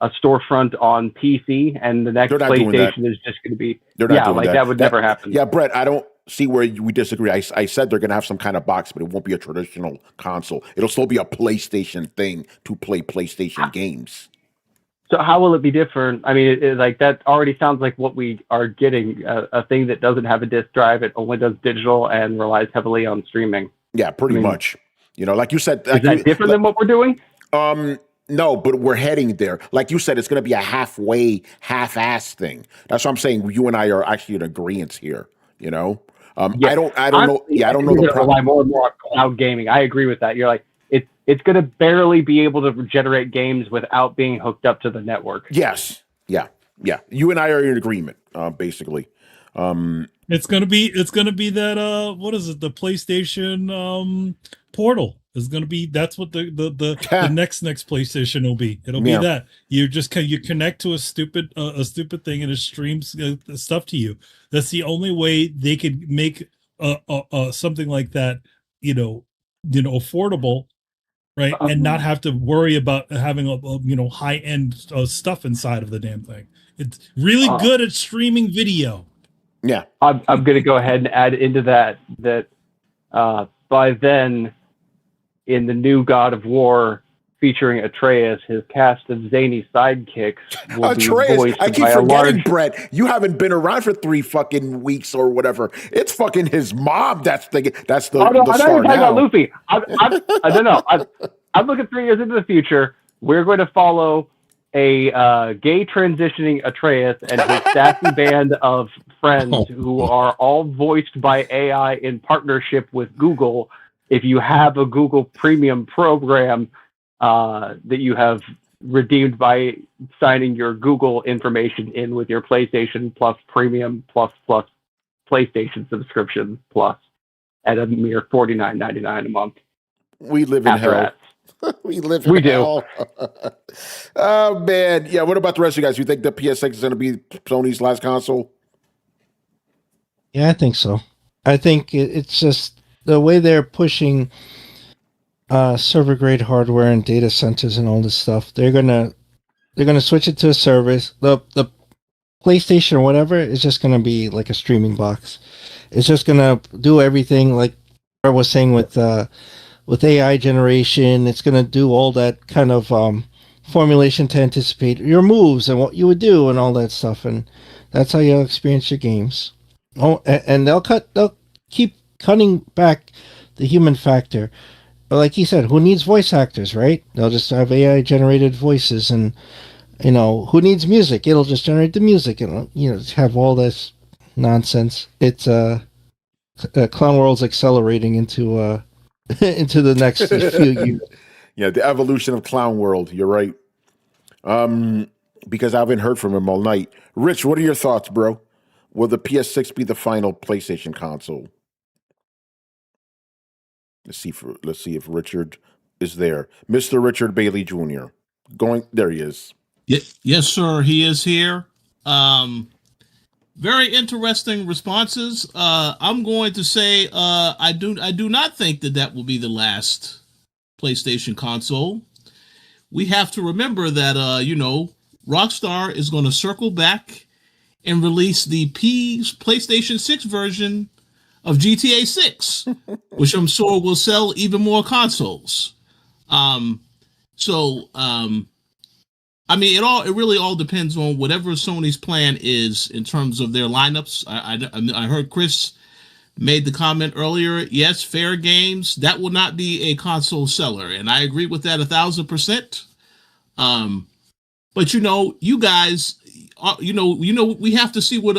storefront on PC, and the next PlayStation is just going to be that would never happen. Yeah, Brett, I don't see where we disagree. I said they're going to have some kind of box, but it won't be a traditional console. It'll still be a PlayStation thing to play PlayStation games. So how will it be different? I mean, like, that already sounds like what we are getting, a thing that doesn't have a disc drive. It only does digital and relies heavily on streaming. Yeah, pretty much. You know, like you said. Is that different than what we're doing? No, but we're heading there. Like you said, it's going to be a half-ass thing. That's what I'm saying. You and I are actually in agreement here, you know? I don't know. Yeah, I don't know the problem. Rely more and more on cloud gaming. I agree with that. You're like, it's going to barely be able to generate games without being hooked up to the network. Yes. Yeah. You and I are in agreement, basically. It's gonna be that what is it? The PlayStation Portal is gonna be. That's what the next PlayStation will be. It'll be that you connect to a stupid thing and it streams stuff to you. That's the only way they could make something like that, affordable. Right, and not have to worry about having a high end stuff inside of the damn thing. It's really good at streaming video. Yeah, I'm going to go ahead and add into that by then, in the new God of War featuring Atreus, his cast of zany sidekicks will be voiced I keep by forgetting, Brett. You haven't been around for 3 fucking weeks or whatever. It's fucking his mom. That's the I know star you're talking now. about Luffy. I don't know. I'm looking 3 years into the future. We're going to follow a gay transitioning Atreus and his sassy band of friends who are all voiced by AI in partnership with Google. If you have a Google Premium program that you have redeemed by signing your Google information in with your PlayStation Plus Premium Plus PlayStation subscription Plus at a mere $49.99 a month. We live in hell. We live in hell. Oh, man. Yeah, what about the rest of you guys? You think the PS6 is going to be Sony's last console? Yeah, I think so. I think it's just the way they're pushing server grade hardware and data centers and all this stuff. They're gonna switch it to a service. The PlayStation or whatever is just gonna be like a streaming box. It's just gonna do everything like I was saying with AI generation. It's gonna do all that kind of formulation to anticipate your moves and what you would do and all that stuff, and that's how you'll experience your games. Oh, and they'll keep cutting back the human factor. But like he said, who needs voice actors, right? They'll just have AI generated voices, and who needs music? It'll just generate the music, and have all this nonsense. It's Clown World's accelerating into into the next few years. Yeah, the evolution of Clown World. You're right. Because I haven't heard from him all night. Rich, what are your thoughts, bro? Will the PS6 be the final PlayStation console? Let's see if Richard is there. Mr. Richard Bailey Jr. There he is. Yes, sir. He is here. Very interesting responses. I'm going to say I do not think that will be the last PlayStation console. We have to remember that Rockstar is going to circle back and release the PlayStation 6 version of GTA 6, which I'm sure will sell even more consoles. I mean, it really all depends on whatever Sony's plan is in terms of their lineups. I heard Chris made the comment earlier. Yes, fair games, that will not be a console seller, and I agree with that 1,000%. But you guys, we have to see what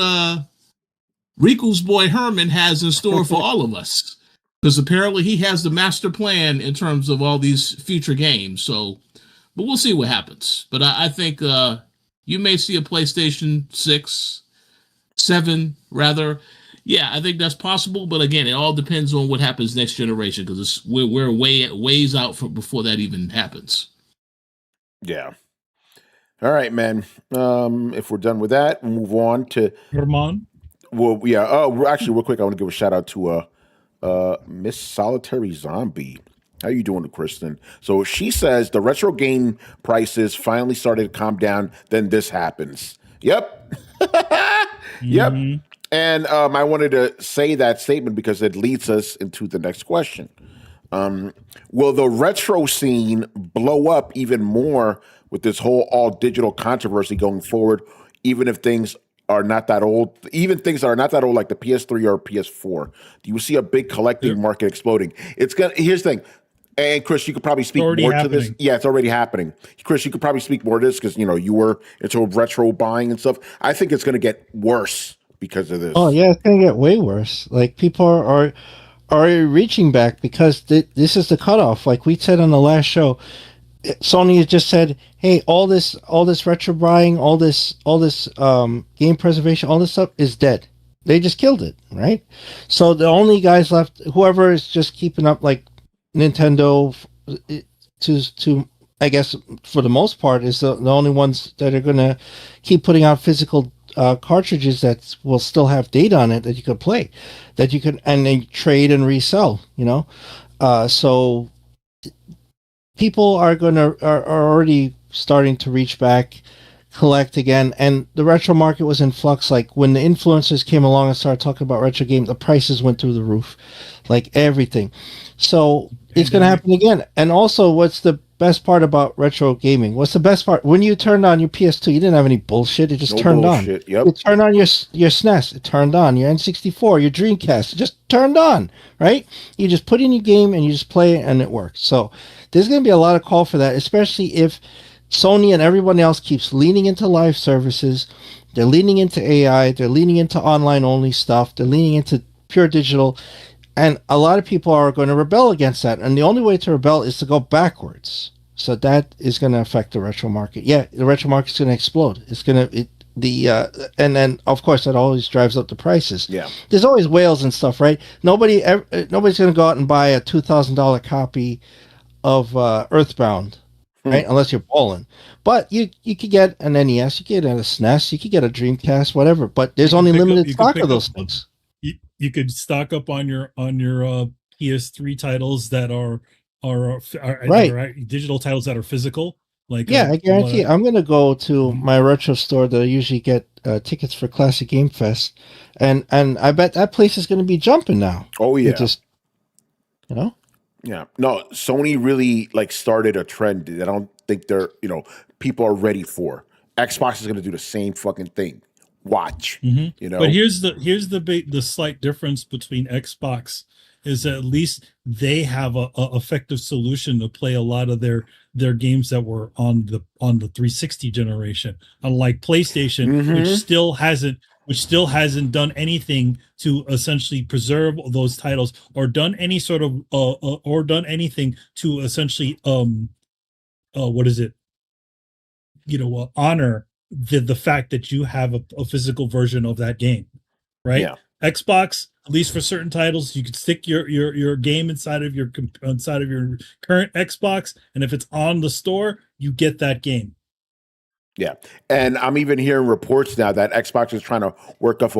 Riku's boy Herman has in store for all of us, because apparently he has the master plan in terms of all these future games. So, but we'll see what happens. But I think you may see a PlayStation 6, 7 rather. Yeah, I think that's possible. But again, it all depends on what happens next generation, because we're ways out before that even happens. Yeah. All right, man. If we're done with that, we'll move on to Herman. Well, yeah. Oh, actually, real quick, I want to give a shout out to Miss Solitary Zombie. How you doing, Kristen? So she says the retro game prices finally started to calm down. Then this happens. Yep. Yep. Mm-hmm. And I wanted to say that statement because it leads us into the next question. Will the retro scene blow up even more with this whole all digital controversy going forward, even if things are not that old, even things that are not that old, like the PS3 or PS4? Do you see a big collecting market exploding? Here's the thing, and Chris, you could probably speak more to this. Yeah, it's already happening. Chris, you could probably speak more to this because you were into retro buying and stuff. I think it's going to get worse because of this. Oh yeah, it's going to get way worse. Like people are reaching back because this is the cutoff. Like we said on the last show, Sony has just said, "Hey, all this retro buying, all this game preservation, all this stuff is dead. They just killed it, right?" So the only guys left, whoever is just keeping up, like Nintendo, to I guess for the most part, is the only ones that are going to keep putting out physical cartridges that will still have data on it that you could play, that you can and then trade and resell. So people are already starting to reach back, collect again, and the retro market was in flux. Like when the influencers came along and started talking about retro games, the prices went through the roof, like everything. So it's going to happen again. And also, what's the best part about retro gaming? What's the best part? When you turned on your PS2, you didn't have any bullshit. It just turned on. Yep. You turned on your SNES. It turned on. Your N64, your Dreamcast. It just turned on, right? You just put in your game and you just play it and it works. So there's going to be a lot of call for that, especially if Sony and everyone else keeps leaning into live services. They're leaning into AI. They're leaning into online-only stuff. They're leaning into pure digital. And a lot of people are going to rebel against that. And the only way to rebel is to go backwards. So that is going to affect the retro market. Yeah, the retro market is going to explode. It's going to and then of course that always drives up the prices. Yeah, there's always whales and stuff, right? Nobody's going to go out and buy a $2,000 copy of Earthbound, right? Unless you're balling. But you could get an NES, you could get a SNES, you could get a Dreamcast, whatever. But there's only limited stock of those things. You could stock up on your PS3 titles that are right, digital titles that are physical. Like I guarantee I'm going to go to my retro store that I usually get tickets for Classic Game Fest, and I bet that place is going to be jumping now. Oh yeah, just Yeah, no, Sony really started a trend. think people are ready for. Xbox is going to do the same fucking thing. Watch, But here's the slight difference between Xbox is that at least they have a effective solution to play a lot of their games that were on the 360 generation, unlike PlayStation, which still hasn't done anything to essentially preserve those titles or done any sort of or done anything to essentially honor the fact that you have a physical version of that game, right? Yeah. Xbox, at least for certain titles, you can stick your game inside of your current Xbox, and if it's on the store, you get that game. Yeah, and I'm even hearing reports now that Xbox is trying to work up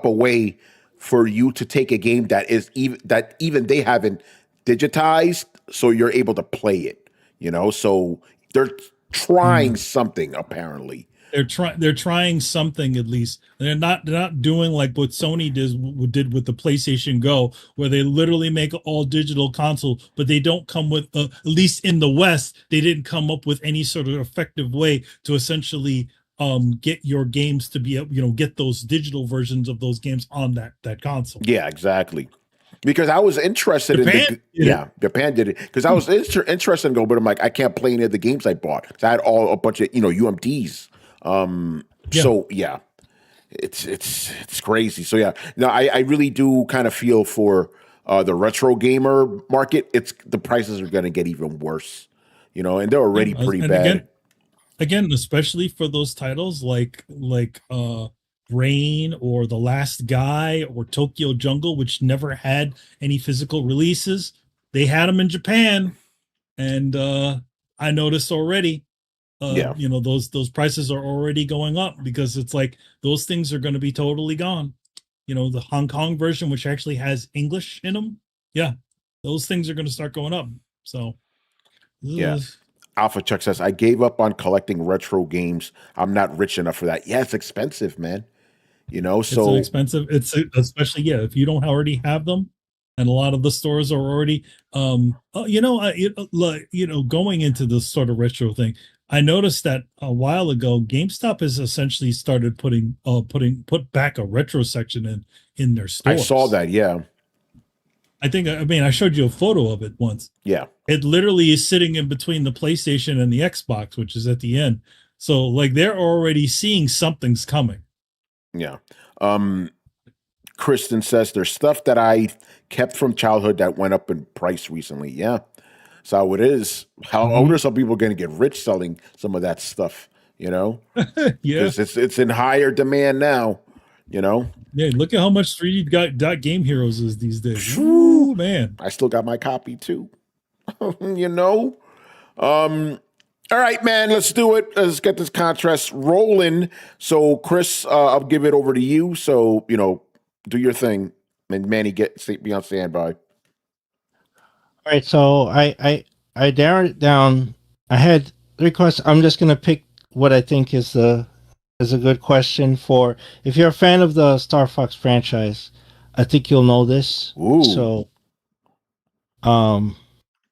a way for you to take a game that even they haven't digitized, so you're able to play it. So they're trying something apparently. They're trying something at least. They're not doing like what Sony did with the PlayStation Go, where they literally make an all digital console, but they don't come with at least in the West, they didn't come up with any sort of effective way to essentially get your games to be get those digital versions of those games on that console. Yeah, exactly. Because I was interested Japan did it. Because I was interested in Go, but I'm like, I can't play any of the games I bought. So I had a bunch of UMDs. So yeah, it's crazy. So yeah, no, I really do kind of feel for the retro gamer market. The prices are going to get even worse, and they're already pretty bad. Again, especially for those titles like Rain or The Last Guy or Tokyo Jungle, which never had any physical releases. They had them in Japan, and I noticed already. Those prices are already going up because it's like those things are going to be totally gone. The Hong Kong version, which actually has English in them, those things are going to start going up. So, yeah. Alpha Chuck says, I gave up on collecting retro games. I'm not rich enough for that. Yeah, it's expensive, man. It's expensive. It's especially if you don't already have them, and a lot of the stores are already going into this sort of retro thing. I noticed that a while ago, GameStop has essentially started put back a retro section in their stores. I saw that, yeah. I showed you a photo of it once. Yeah. It literally is sitting in between the PlayStation and the Xbox, which is at the end. So like they're already seeing something's coming. Yeah. Kristen says there's stuff that I kept from childhood that went up in price recently. Yeah. So how it is. How older some people are going to get rich selling some of that stuff, Yeah. Because it's in higher demand now, Yeah, look at how much 3D Game Heroes is these days. Ooh, man. I still got my copy too. All right, man, let's do it. Let's get this contrast rolling. So, Chris, I'll give it over to you. So, do your thing. And Manny, be on standby. All right, so I narrowed it down. I had 3 questions. I'm just gonna pick what I think is a good question for if you're a fan of the Star Fox franchise. I think you'll know this. Ooh. So,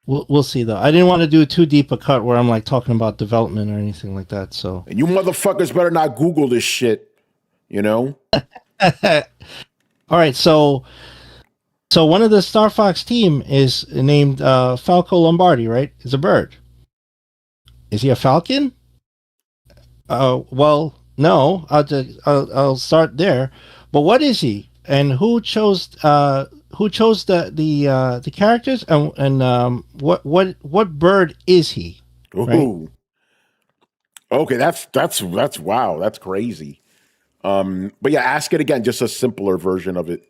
we'll see though. I didn't want to do too deep a cut where I'm like talking about development or anything like that. So, and you motherfuckers better not Google this shit. All right, so one of the Star Fox team is named Falco Lombardi, right? Is a bird. Is he a falcon? Well, no. I'll start there. But what is he? And who chose the characters? And what bird is he? Ooh. Right? Okay, that's wow. That's crazy. But yeah, ask it again. Just a simpler version of it.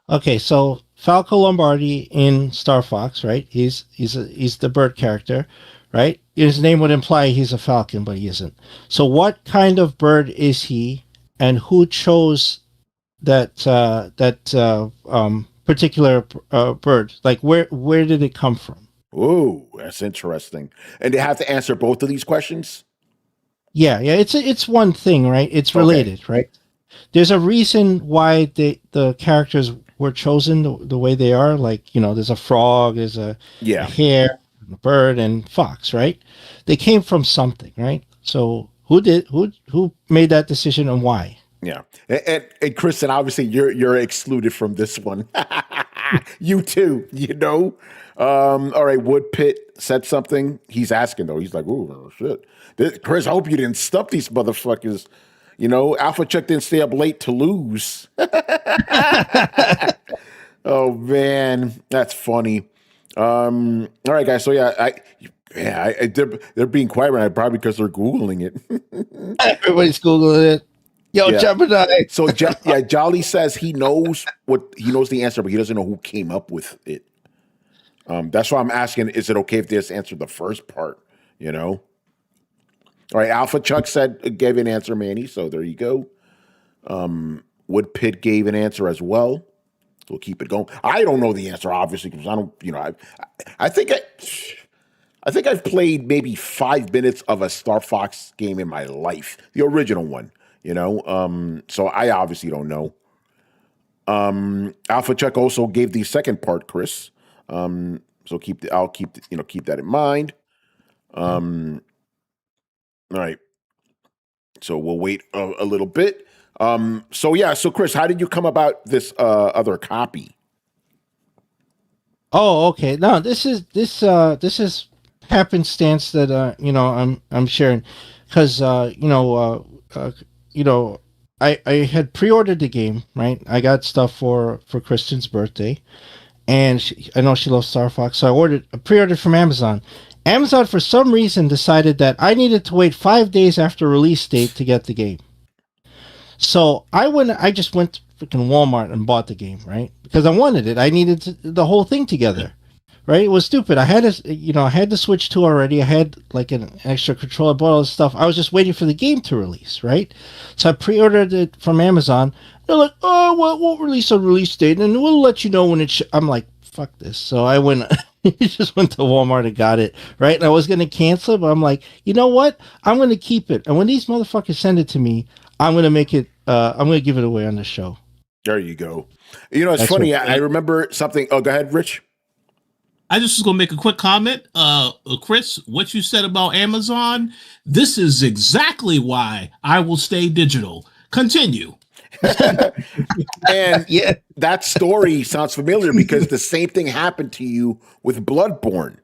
Okay, so Falco Lombardi in Star Fox, right? He's the bird character, right? His name would imply he's a falcon, but he isn't. So what kind of bird is he, and who chose that particular bird? Like where did it come from? Ooh, that's interesting. And they have to answer both of these questions? Yeah, it's one thing, right? It's related, right? There's a reason why the characters were chosen the way they are. Like, there's a frog, there's a hare, Bird and Fox, right? They came from something, right? So who made that decision and why? Yeah, and Kristen, obviously you're excluded from this one. You too, you know. All right, Wood Pit said something. He's asking though. He's like, "Oh shit, Chris, I hope you didn't stump these motherfuckers." You know, Alpha Chuck didn't stay up late to lose. Oh man, that's funny. All right, guys. So yeah, they're being quiet right now, probably because they're googling it. Everybody's googling it. Yo, Yeah. Gemini. So Jolly says he knows the answer, but he doesn't know who came up with it. That's why I'm asking: is it okay if they just answer the first part? You know. All right, Alpha Chuck gave an answer, Manny. So there you go. Wood Pit gave an answer as well. We'll keep it going. I don't know the answer, obviously, because I don't. You know, I think I've played maybe 5 minutes of a Star Fox game in my life, the original one. You know, so I obviously don't know. Alpha Chuck also gave the second part, Chris. So I'll keep that in mind. All right. So we'll wait a little bit. So Chris, how did you come about this other copy? Oh, okay. No, this is happenstance that I'm sharing because I had pre-ordered the game, right? I got stuff for Kristen's birthday, and I know she loves Star Fox, so I pre-ordered from Amazon. Amazon, for some reason, decided that I needed to wait 5 days after release date to get the game. So I just went to freaking Walmart and bought the game, right? Because I wanted it. I needed the whole thing together, right? It was stupid. I had the Switch 2 already. I had like an extra controller, bought all this stuff. I was just waiting for the game to release, right? So I pre-ordered it from Amazon. They're like, oh, well, we'll release a release date, and we'll let you know when it. I'm like, fuck this. So I went. Just went to Walmart and got it, right? And I was going to cancel it, but I'm like, you know what? I'm going to keep it. And when these motherfuckers send it to me, I'm going to make it, I'm going to give it away on the show. There you go. You know, it's funny. I remember something. Oh, go ahead, Rich. I just was going to make a quick comment. Chris, what you said about Amazon, this is exactly why I will stay digital. Continue. And yeah, that story sounds familiar because the same thing happened to you with Bloodborne,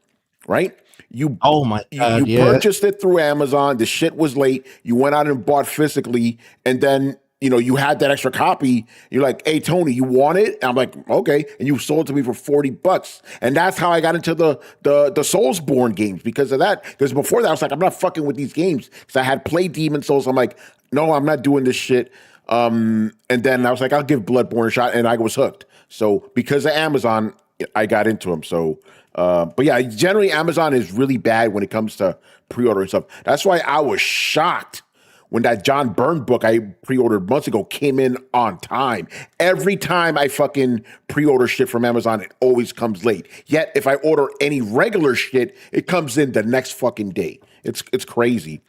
right? You purchased it through Amazon. The shit was late. You went out and bought physically, and then you had that extra copy. You're like, "Hey, Tony, you want it?" And I'm like, "Okay," and you sold it to me for $40, and that's how I got into the Soulsborne games because of that. Because before that, I was like, "I'm not fucking with these games," because I had played Demon Souls. I'm like, "No, I'm not doing this shit." And then I was like, I'll give Bloodborne a shot, and I was hooked. So because of Amazon, I got into them. So, but yeah, generally Amazon is really bad when it comes to pre-order and stuff. That's why I was shocked when that John Byrne book I pre-ordered months ago came in on time. Every time I fucking pre-order shit from Amazon, it always comes late. Yet if I order any regular shit, it comes in the next fucking day. It's crazy.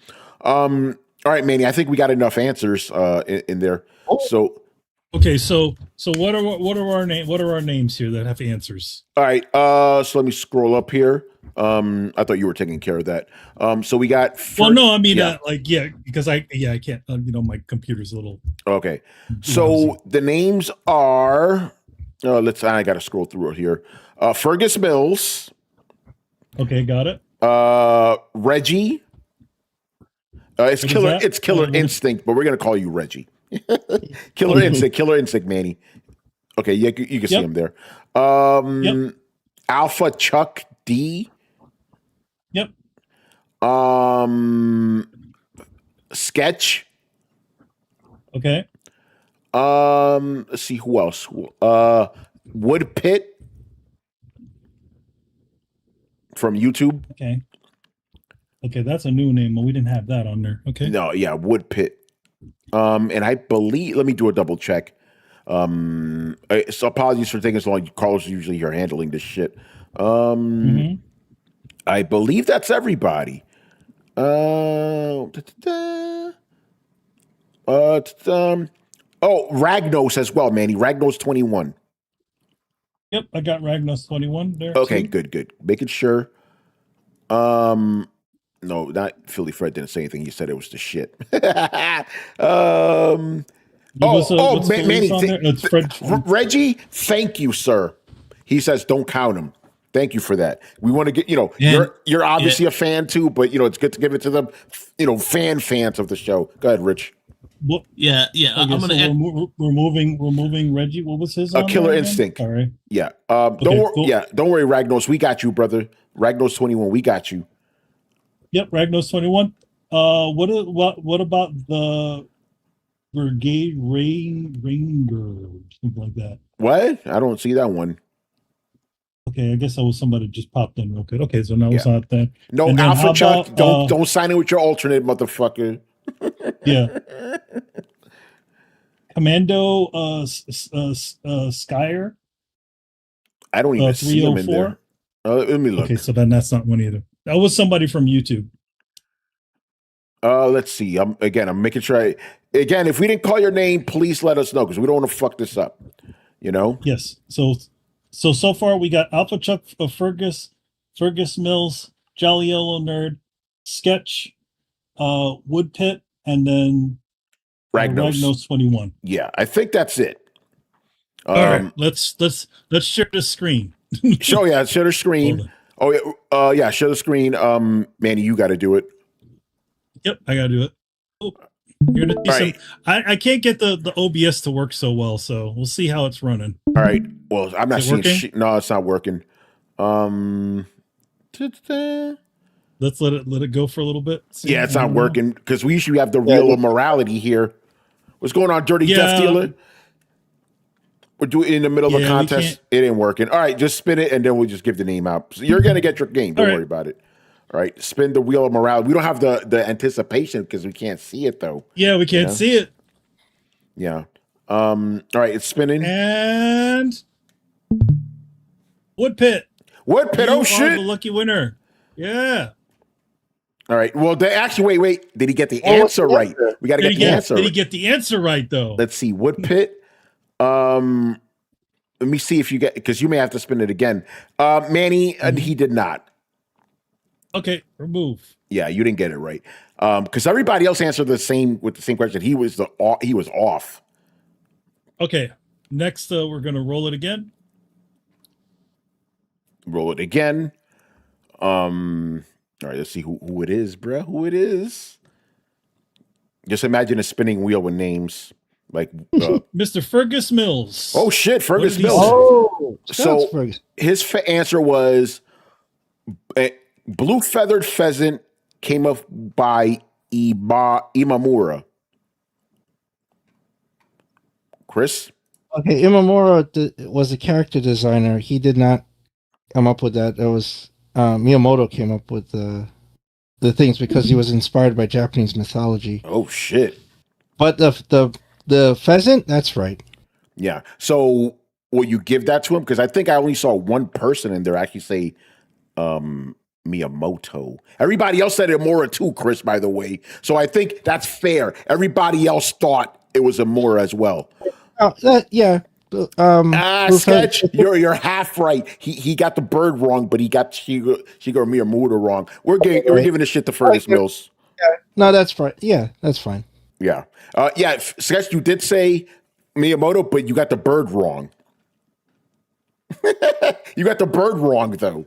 All right, Manny, I think we got enough answers in there. Oh. So okay, so what are our names here that have answers? All right, so let me scroll up here. I thought you were taking care of that. So we got because I can't. My computer's a little. Okay, so the names are. I got to scroll through it here. Fergus Mills. Okay, got it. Reggie. It's Killer Instinct, but we're gonna call you Reggie. Killer Instinct, Manny. Okay, yeah, you can see him there. Alpha Chuck D. Yep. Sketch. Okay. Let's see who else. Wood Pit from YouTube. Okay, that's a new name. We didn't have that on there. Okay. No, yeah, Wood Pit. And I believe, let me do a double check. So apologies for taking so long. Carlos usually here handling this shit. I believe that's everybody. Ragnos as well, Manny. Ragnos 21. Yep, I got Ragnos 21 there. Okay, good. Making sure. No, not Philly Fred didn't say anything. He said it was the shit. Manny, Reggie, thank you, sir. He says don't count him. Thank you for that. We want to get, you're obviously a fan too, but it's good to give it to the, fans of the show. Go ahead, Rich. Well, yeah. Okay, I'm gonna we're moving Reggie. What was his? Killer Instinct. All right. Yeah. Don't worry, Ragnos. We got you, brother. Ragnos 21. We got you. Yep, Ragnos 21. What about the Brigade Ranger? Something like that. What? I don't see that one. Okay, I guess that was somebody just popped in real quick. Okay, so now it's not that. No, Alpha Chuck, don't sign in with your alternate, motherfucker. Yeah. Commando Skyer. I don't even see him in there. Let me look. Okay, so then that's not one either. That was somebody from YouTube. Let's see. I'm making sure. If we didn't call your name, please let us know because we don't want to fuck this up. Yes. So far we got Alpha Chuck, Fergus Mills, Jolly Yellow Nerd, Sketch, Woodpit, and then Ragnos 21. Yeah, I think that's it. All right, let's share the screen. Share the screen. Oh yeah, share the screen. Manny, you got to do it. Yep, I got to do it. Oh, you're gonna see some. I can't get the OBS to work so well, so we'll see how it's running. All right. Well, I'm not seeing shit. No, it's not working. Let's let it go for a little bit. Yeah, it's not working because we usually have the Wheel of Morality here. What's going on, Dirty Death Dealer? We're doing it in the middle of a contest. It ain't working. All right, just spin it and then we'll just give the name out. So you're gonna get your game. Don't worry about it. All right, spin the Wheel of Morality. We don't have the anticipation because we can't see it though. Yeah, we can't see it. Yeah. All right, it's spinning. And Woodpit. Oh shit! The lucky winner. Yeah. All right. Well, wait. Did he get the answer right? We got to get the answer. Did he get the answer right though? Let's see. Woodpit. Let me see if you get because you may have to spin it again. Manny, he did not. Okay, remove. Yeah, you didn't get it right. Because everybody else answered with the same question. He was off. Okay. Next, we're gonna roll it again. Roll it again. All right, let's see who it is, bro. Who it is? Just imagine a spinning wheel with names like Mr. Fergus Mills. Oh shit, Fergus Mills. Oh, so his answer was blue feathered pheasant came up by Imamura. Chris? Okay, Imamura was a character designer. He did not come up with that. It was Miyamoto came up with the things because he was inspired by Japanese mythology. Oh shit! But the pheasant, that's right. Yeah. So will you give that to him? Because I think I only saw one person in there actually say Miyamoto. Everybody else said Imura too, Chris, by the way. So I think that's fair. Everybody else thought it was Imura as well. Yeah. Sketch, you're half right. He got the bird wrong, but he got Shigeru Miyamoto wrong. We're giving this shit to Fergus Mills. Yeah. No, that's fine. Yeah, that's fine. Yeah. Sketch, you did say Miyamoto, but you got the bird wrong. You got the bird wrong, though.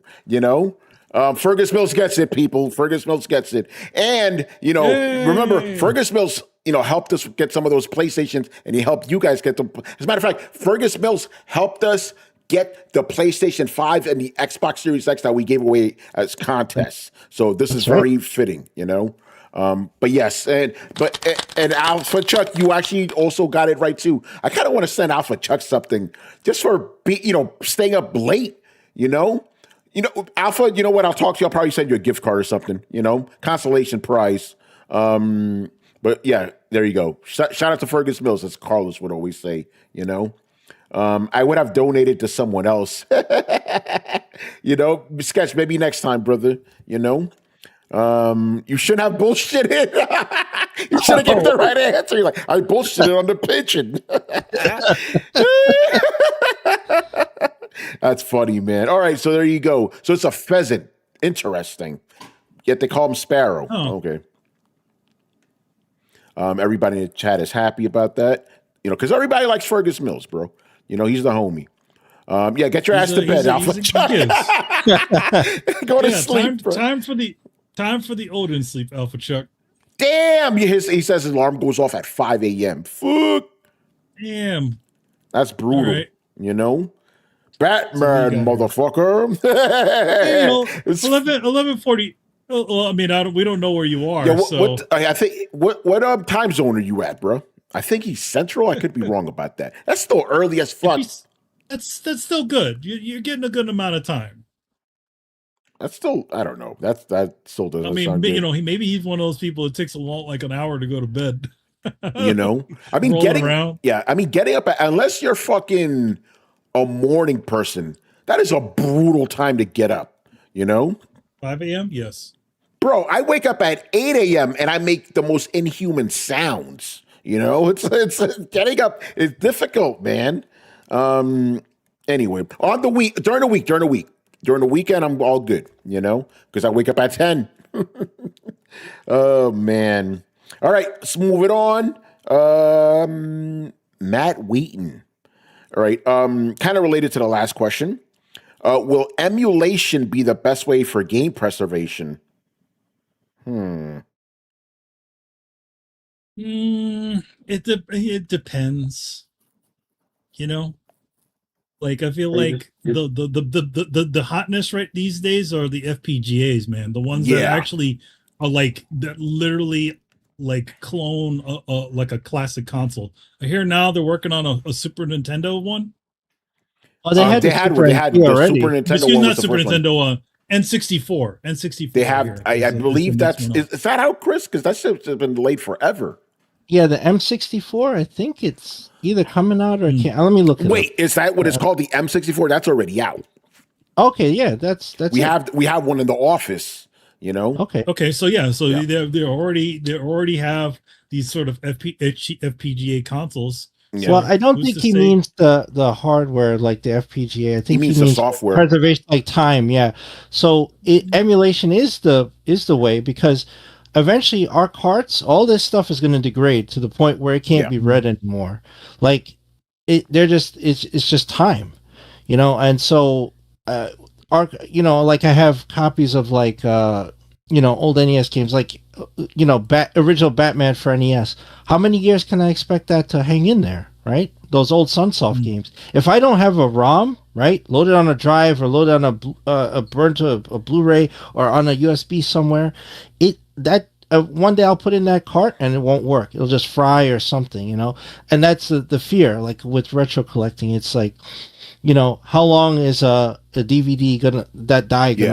Fergus Mills gets it, people. Fergus Mills gets it. And, remember, Fergus Mills, helped us get some of those PlayStations, and he helped you guys get them. As a matter of fact, Fergus Mills helped us get the PlayStation 5 and the Xbox Series X that we gave away as contests. So this is very fitting, But yes, and Alpha Chuck, you actually also got it right too. I kind of want to send Alpha Chuck something just for staying up late, Alpha, you know what? I'll talk to you. I'll probably send you a gift card or something, consolation prize. But yeah, there you go. Shout out to Fergus Mills, as Carlos would always say, I would have donated to someone else. Sketch, maybe next time, brother, You shouldn't have bullshitted. You should have given the right answer. You're like, I bullshitted on the pigeon. That's funny, man. All right, so there you go. So it's a pheasant. Interesting. Yet they call him Sparrow. Oh. Okay. Everybody in the chat is happy about that. Because everybody likes Fergus Mills, bro. He's the homie. Get your ass to bed, Alpha Chuck. Go to sleep. Time for the Odin sleep, Alpha Chuck. Damn, he says his alarm goes off at 5 a.m. Fuck. Damn. That's brutal. Right. Batman, motherfucker. 11:40. Well, I mean, we don't know where you are. I think what time zone are you at, bro? I think he's central. I could be wrong about that. That's still early as fuck. That's still good. You're getting a good amount of time. That's still, I don't know. That still doesn't. I mean, sound good. Maybe he's one of those people that takes like an hour to go to bed. I mean, getting up unless you're fucking a morning person, that is a brutal time to get up. 5 a.m. Yes, bro. I wake up at 8 a.m. and I make the most inhuman sounds. It's getting up is difficult, man. Anyway, during the weekend, I'm all good, because I wake up at 10. Oh man. All right, let's move it on. Matt Wheaton. All right. Kind of related to the last question. Will emulation be the best way for game preservation? It depends. Like I feel like the hotness right these days are the FPGAs, man. The ones that actually are that literally clone like a classic console. I hear now they're working on a Super Nintendo one. Oh, they had the Super Nintendo. Excuse me, not Super Nintendo. N64. N64. They have. I believe is that out, Chris? Because that shit's been delayed forever. Yeah, the M64. I think it's either coming out or can't. Let me look. Wait, is that what it's called? The M64? That's already out. Okay, yeah, that's. We have one in the office. Okay. So they already have these sort of FPGA consoles. Yeah. Well, I don't think he means the hardware like the FPGA. I think he means the software preservation, like time. Yeah. So emulation is the way, because eventually our carts, all this stuff is going to degrade to the point where it can't be read anymore. Like it's just time, And so, like I have copies of old NES games, original Batman for NES. How many years can I expect that to hang in there, right? Those old Sunsoft games. If I don't have a ROM, right, loaded on a drive or loaded on a burnt to a Blu-ray or on a USB somewhere, one day I'll put in that cart and it won't work. It'll just fry or something, And that's the fear. Like with retro collecting, it's like, how long is a DVD gonna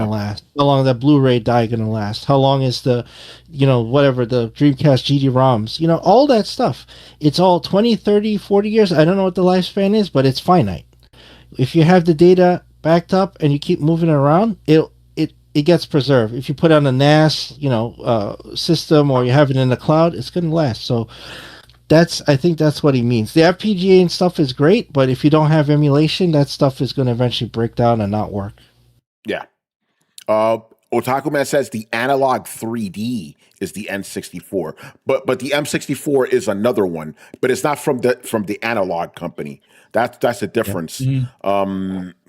last? How long is that Blu-ray die gonna last? How long is the, whatever, the Dreamcast GD-ROMs, all that stuff. It's all 20, 30, 40 years. I don't know what the lifespan is, but it's finite. If you have the data backed up and you keep moving it around, it gets preserved. If you put on a NAS, system, or you have it in the cloud, it's gonna last. So I think that's what he means. The FPGA and stuff is great, but if you don't have emulation, that stuff is going to eventually break down and not work. Yeah. Otaku Man says the analog 3D is the N64, but the M64 is another one, but it's not from the analog company. That's a difference. Yeah.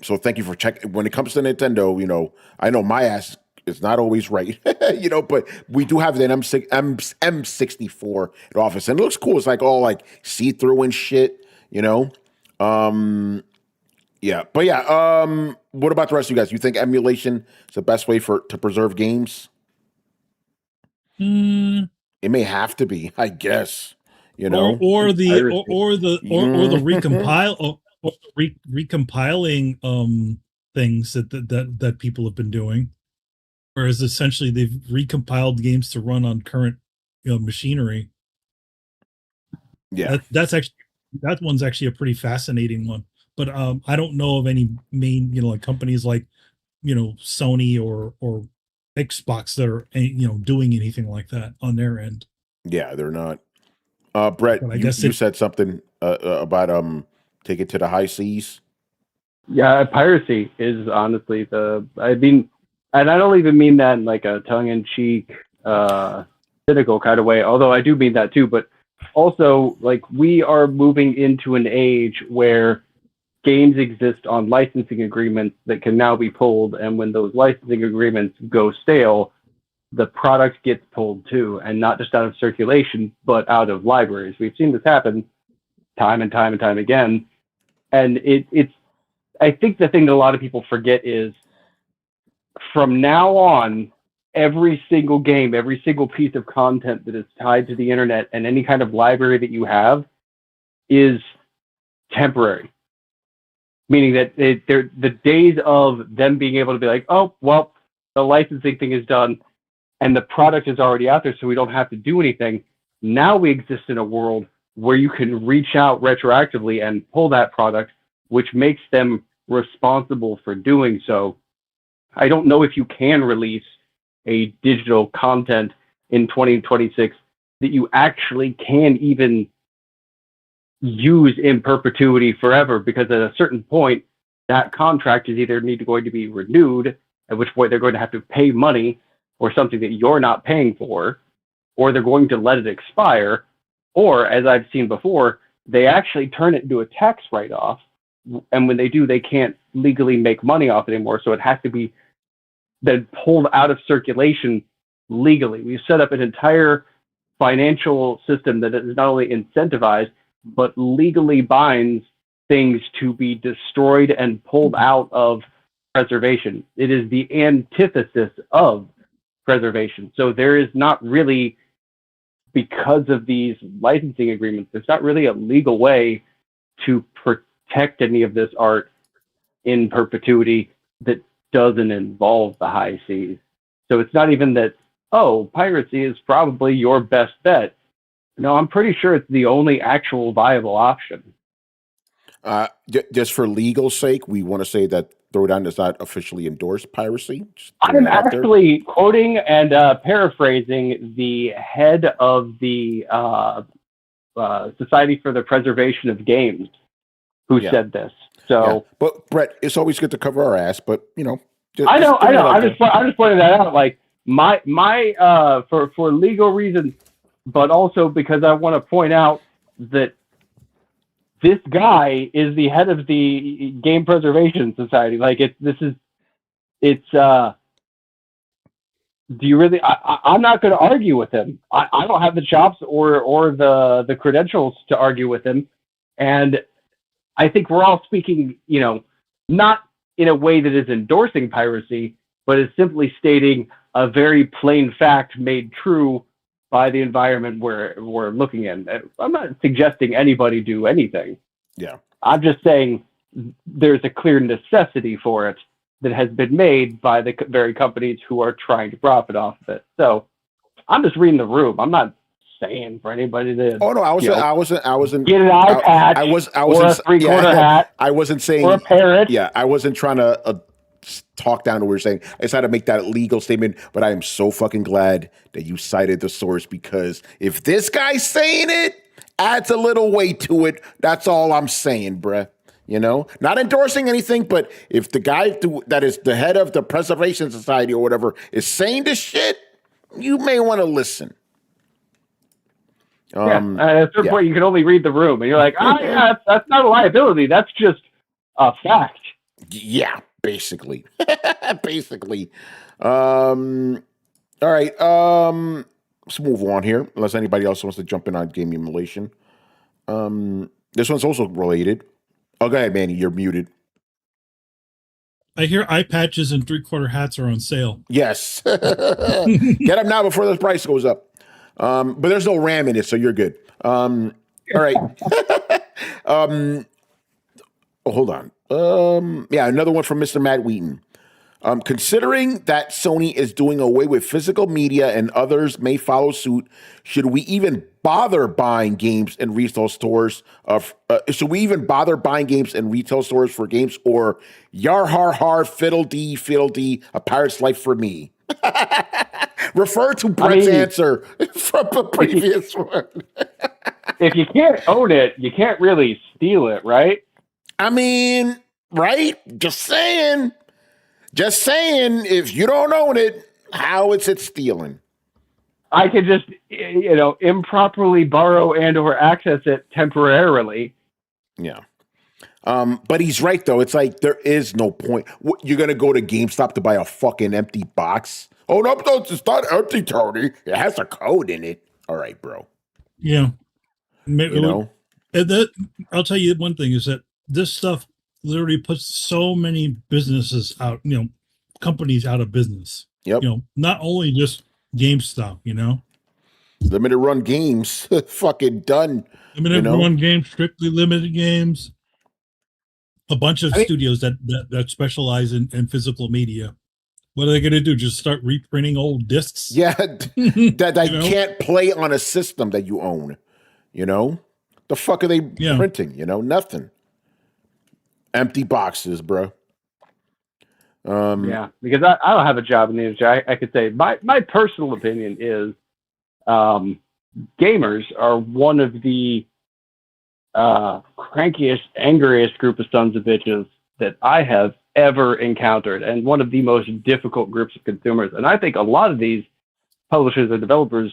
So thank you for checking. When it comes to Nintendo, I know my ass is not always right, but we do have an M64 in office, and it looks cool. It's all see-through and shit, Yeah, but what about the rest of you guys? You think emulation is the best way to preserve games? It may have to be, I guess. Or the recompiling things that people have been doing. Whereas essentially they've recompiled games to run on current, machinery. Yeah, that one's actually a pretty fascinating one. But I don't know of any main, companies like, Sony or Xbox that are, doing anything like that on their end. Yeah, they're not. Brett, you said something about take it to the high seas. Yeah, piracy is honestly and I don't even mean that in like a tongue-in-cheek, cynical kind of way, although I do mean that too, but also, like, we are moving into an age where games exist on licensing agreements that can now be pulled, and when those licensing agreements go stale, the product gets pulled too, and not just out of circulation, but out of libraries. We've seen this happen time and time and time again, and it's. I think the thing that a lot of people forget is, from now on, every single game, every single piece of content that is tied to the internet and any kind of library that you have is temporary. Meaning that the days of them being able to be like, oh, well, the licensing thing is done and the product is already out there, so we don't have to do anything. Now we exist in a world where you can reach out retroactively and pull that product, which makes them responsible for doing so. I don't know if you can release a digital content in 2026 that you actually can even use in perpetuity forever, because at a certain point, that contract is either going to be renewed, at which point they're going to have to pay money or something that you're not paying for, or they're going to let it expire, or, as I've seen before, they actually turn it into a tax write-off, and when they do, they can't legally make money off it anymore, so it has to be then pulled out of circulation legally. We've set up an entire financial system that is not only incentivized, but legally binds things to be destroyed and pulled out of preservation. It is the antithesis of preservation. So there is not really, because of these licensing agreements, there's not really a legal way to protect any of this art in perpetuity that doesn't involve the high seas. So it's not even that, oh, piracy is probably your best bet. No, I'm pretty sure it's the only actual viable option. Just for legal sake, we want to say that Throwdown does not officially endorse piracy. I'm actually quoting and paraphrasing the head of the Society for the Preservation of Games, who said this. So, but Brett, it's always good to cover our ass. But you know, I know. I'm just pointing that out. Like my for legal reasons, but also because I want to point out that this guy is the head of the Game Preservation Society. Like do you really? I'm not going to argue with him. I don't have the chops or the credentials to argue with him, and I think we're all speaking, you know, not in a way that is endorsing piracy, but is simply stating a very plain fact made true by the environment we're looking in. I'm not suggesting anybody do anything. Yeah. I'm just saying there's a clear necessity for it that has been made by the very companies who are trying to profit off of it. So I'm just reading the room. I'm not saying for anybody to. Oh no, I wasn't. Get an eye patch. I was or a three-quarter hat. I wasn't saying. Or a parrot. Yeah, I wasn't trying to talk down to what we're saying. I just had to make that legal statement. But I am so fucking glad that you cited the source, because if this guy's saying it, adds a little weight to it. That's all I'm saying, bruh. You know, not endorsing anything, but if the guy that is the head of the Preservation Society or whatever is saying this shit, you may want to listen. At a certain point, you can only read the room, and you're like, that's not a liability. That's just a fact. Yeah, basically. Basically. All right. Let's move on here, unless anybody else wants to jump in on game emulation. This one's also related. Oh, go ahead, Manny. You're muted. I hear eye patches and three-quarter hats are on sale. Yes. Get them now before the price goes up. But there's no RAM in it, so you're good. All right. Hold on. Another one from Mr. Matt Wheaton. Considering that Sony is doing away with physical media and others may follow suit, should we even bother buying games in retail stores? Should we even bother buying games in retail stores for games, or yar har har fiddle dee, a pirate's life for me? Refer to Brett's answer from the previous one. If you can't own it, you can't really steal it, right? I mean, right? Just saying. Just saying, if you don't own it, how is it stealing? I could just, improperly borrow and or access it temporarily. Yeah. But he's right, though. It's like there is no point. You're going to go to GameStop to buy a fucking empty box? Oh, no, it's not empty, Tony. It has a code in it. All right, bro. Yeah. You know? I'll tell you one thing is that this stuff literally puts so many businesses out, companies out of business. Yep. Not only just GameStop, Limited run games, fucking done. Limited run games, strictly limited games. A bunch of studios that specialize in physical media. What are they going to do? Just start reprinting old discs? Yeah, that can't play on a system that you own. The fuck are they printing? Nothing. Empty boxes, bro. Yeah, because I don't have a job in the industry. I could say my personal opinion is gamers are one of the crankiest, angriest group of sons of bitches that I have ever encountered, and one of the most difficult groups of consumers. And I think a lot of these publishers and developers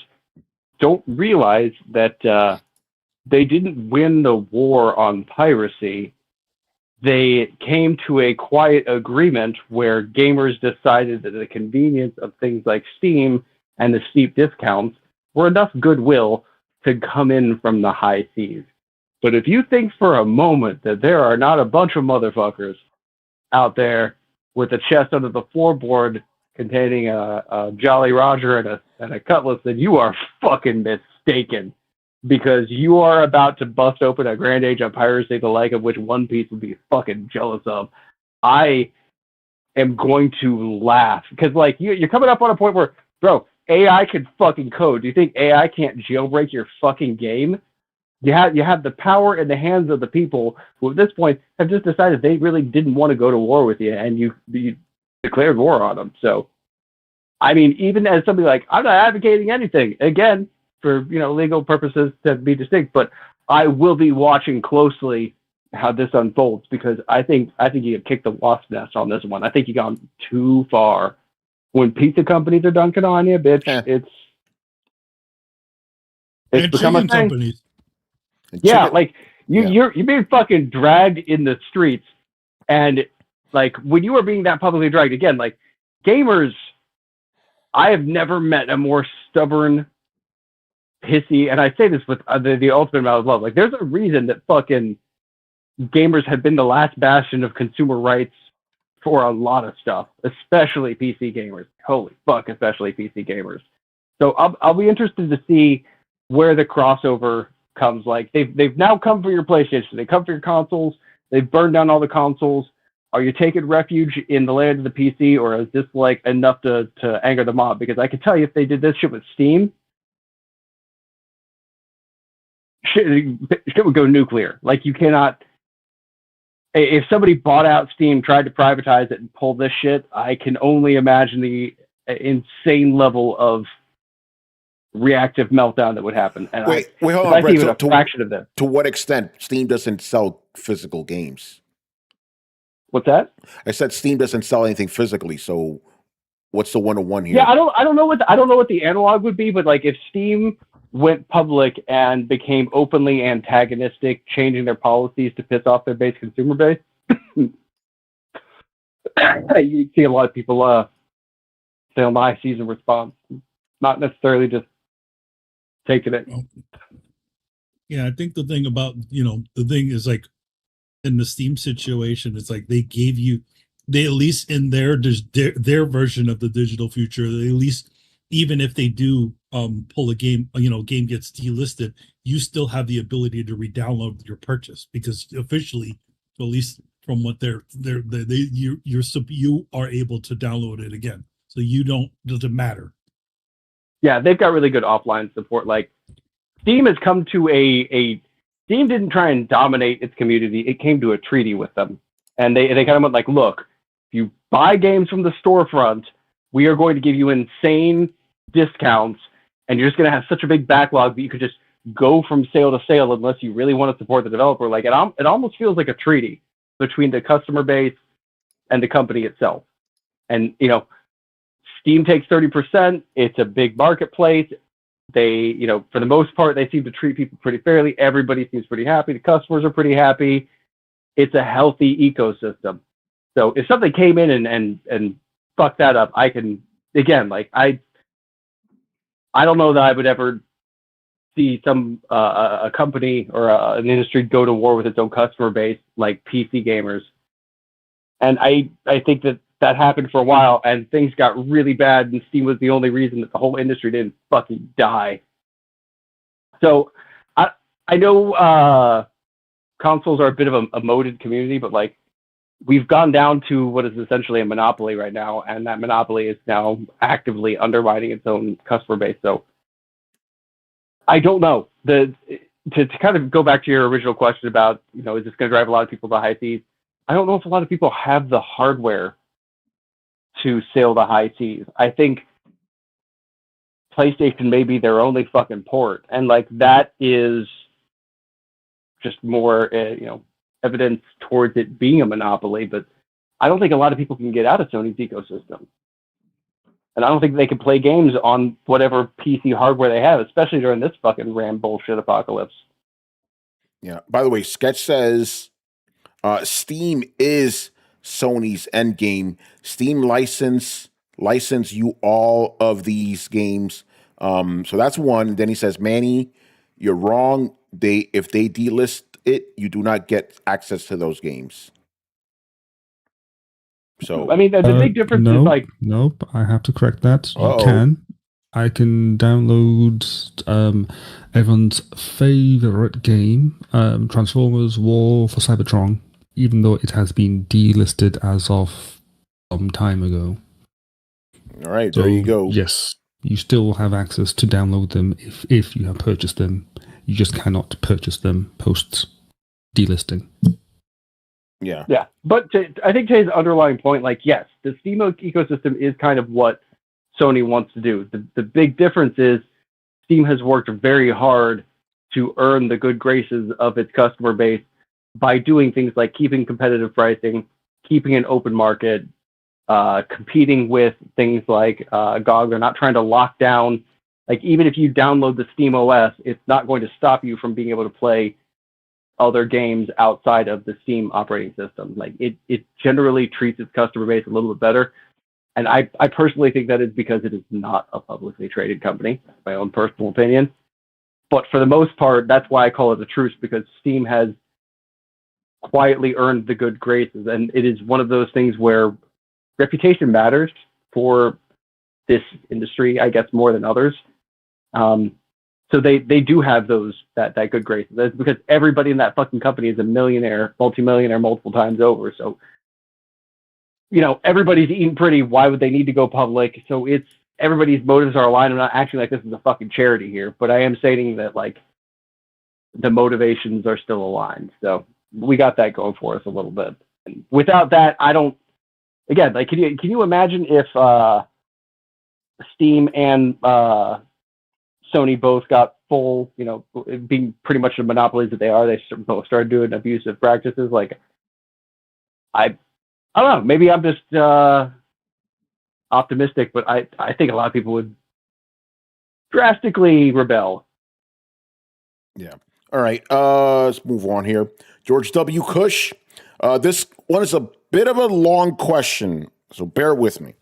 don't realize that they didn't win the war on piracy. They came to a quiet agreement where gamers decided that the convenience of things like Steam and the steep discounts were enough goodwill to come in from the high seas. But if you think for a moment that there are not a bunch of motherfuckers out there with a chest under the floorboard containing a Jolly Roger and a Cutlass, then you are fucking mistaken. Because you are about to bust open a grand age of piracy, the like of which One Piece would be fucking jealous of. I am going to laugh. Because, you're coming up on a point where, bro, AI can fucking code. Do you think AI can't jailbreak your fucking game? You have the power in the hands of the people who at this point have just decided they really didn't want to go to war with you, and you declared war on them. So, I mean, even as somebody I'm not advocating anything, again, for legal purposes to be distinct, but I will be watching closely how this unfolds, because I think you have kicked the wasp nest on this one. I think you gone too far. When pizza companies are dunking on you, bitch, it's become a thing. Companies. Yeah, you're being fucking dragged in the streets, and when you are being that publicly dragged, again, gamers, I have never met a more stubborn, pissy, and I say this with the ultimate amount of love. There's a reason that fucking gamers have been the last bastion of consumer rights for a lot of stuff, especially PC gamers. Holy fuck, especially PC gamers. So I'll be interested to see where the crossover comes. They've now come for your PlayStation. They come for your consoles. They've burned down all the consoles. Are you taking refuge in the land of the PC, or is this enough to anger the mob? Because I can tell you, if they did this shit with Steam, shit would go nuclear. You cannot. If somebody bought out Steam, tried to privatize it, and pull this shit, I can only imagine the insane level of reactive meltdown that would happen. And wait, hold on, Brett. Even a fraction of this. To what extent Steam doesn't sell physical games? What's that? I said Steam doesn't sell anything physically. So what's the one-on-one here? Yeah, I don't know what the analog would be, but if Steam went public and became openly antagonistic, changing their policies to piss off their consumer base, you see a lot of people say my season response, not necessarily just taking it. Yeah, I think the thing about the thing is in the Steam situation, it's they at least in their version of the digital future, they at least, even if they do pull a game, game gets delisted, you still have the ability to re-download your purchase, because officially, at least from what you are able to download it again. So doesn't matter. Yeah, they've got really good offline support. Steam has come to Steam didn't try and dominate its community. It came to a treaty with them. And they kind of went look, if you buy games from the storefront, we are going to give you insane discounts, and you're just going to have such a big backlog that you could just go from sale to sale unless you really want to support the developer. It almost feels like a treaty between the customer base and the company itself. And, Steam takes 30%. It's a big marketplace. They, for the most part, they seem to treat people pretty fairly. Everybody seems pretty happy. The customers are pretty happy. It's a healthy ecosystem. So if something came in and fucked that up, I can, again, like, I don't know that I would ever see a company or an industry go to war with its own customer base like PC gamers. And I think that happened for a while, and things got really bad, and Steam was the only reason that the whole industry didn't fucking die. So I know consoles are a bit of a moated community, but like, we've gone down to what is essentially a monopoly right now, and that monopoly is now actively undermining its own customer base. So I don't know. To kind of go back to your original question about, is this going to drive a lot of people to high seas? I don't know if a lot of people have the hardware to sail the high seas. I think PlayStation may be their only fucking port, and like, that is just more, evidence towards it being a monopoly. But I don't think a lot of people can get out of Sony's ecosystem, and I don't think they can play games on whatever PC hardware they have, especially during this fucking RAM bullshit apocalypse. Yeah. By the way, Sketch says Steam is Sony's end game. Steam license you all of these games. So that's one. Then he says, Manny, you're wrong. If they delist it, you do not get access to those games. So I mean, the big difference is like, nope. I have to correct that. Uh-oh. You can. I can download everyone's favorite game, Transformers War for Cybertron, even though it has been delisted as of some time ago. All right, there you go. Yes, you still have access to download them if you have purchased them. You just cannot purchase them post delisting. Yeah. Yeah. But I think Jay's underlying point, like, yes, the Steam ecosystem is kind of what Sony wants to do. The big difference is Steam has worked very hard to earn the good graces of its customer base by doing things like keeping competitive pricing, keeping an open market, competing with things like GOG. They're not trying to lock down. Like, even if you download the Steam OS, it's not going to stop you from being able to play other games outside of the Steam operating system. Like, it generally treats its customer base a little bit better. And I personally think that is because it is not a publicly traded company. That's my own personal opinion. But for the most part, that's why I call it a truce, because Steam has quietly earned the good graces. And it is one of those things where reputation matters for this industry, I guess, more than others. So they do have that good grace. That's because everybody in that fucking company is a millionaire, multimillionaire multiple times over. So, everybody's eating pretty. Why would they need to go public? So everybody's motives are aligned. I'm not acting like this is a fucking charity here, but I am stating that, like, the motivations are still aligned. So we got that going for us a little bit. And without that, I don't. Again, like, can you imagine if Steam and Sony both got full, being pretty much the monopolies that they are, they both started doing abusive practices? Like, I don't know. Maybe I'm just optimistic, but I think a lot of people would drastically rebel. Yeah. All right. Let's move on here. George W. Cush. This one is a bit of a long question, so bear with me.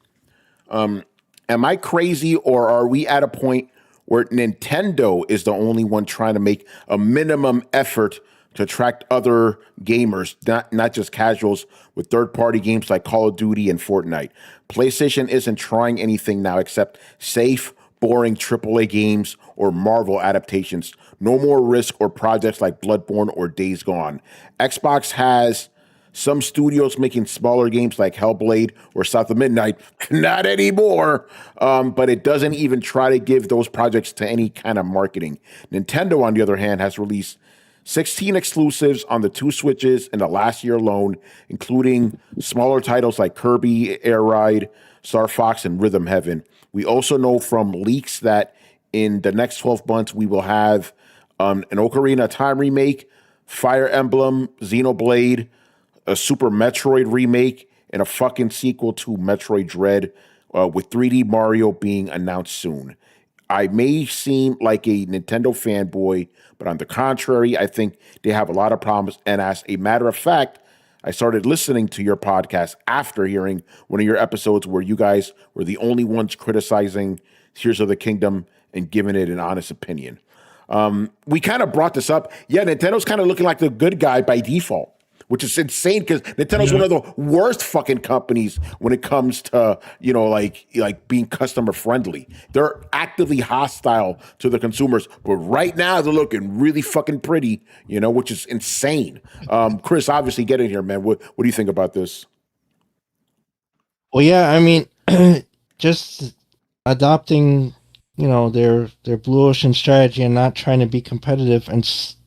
Am I crazy, or are we at a point where Nintendo is the only one trying to make a minimum effort to attract other gamers, not just casuals, with third-party games like Call of Duty and Fortnite? PlayStation isn't trying anything now except safe, boring AAA games or Marvel adaptations. No more risk or projects like Bloodborne or Days Gone. Xbox has some studios making smaller games like Hellblade or South of Midnight. Not anymore. But it doesn't even try to give those projects to any kind of marketing. Nintendo, on the other hand, has released 16 exclusives on the 2 Switches in the last year alone, including smaller titles like Kirby Air Ride, Star Fox, and Rhythm Heaven. We also know from leaks that in the next 12 months, we will have an Ocarina of Time remake, Fire Emblem, Xenoblade, a Super Metroid remake, and a fucking sequel to Metroid Dread with 3D Mario being announced soon. I may seem like a Nintendo fanboy, but on the contrary, I think they have a lot of problems. And as a matter of fact, I started listening to your podcast after hearing one of your episodes where you guys were the only ones criticizing Tears of the Kingdom and giving it an honest opinion. We kind of brought this up. Yeah, Nintendo's kind of looking like the good guy by default, which is insane because Nintendo's one of the worst fucking companies when it comes to, like being customer friendly. They're actively hostile to the consumers, but right now they're looking really fucking pretty, which is insane. Chris, obviously get in here, man. What do you think about this? Well, yeah, I mean, just adopting, their blue ocean strategy and not trying to be competitive and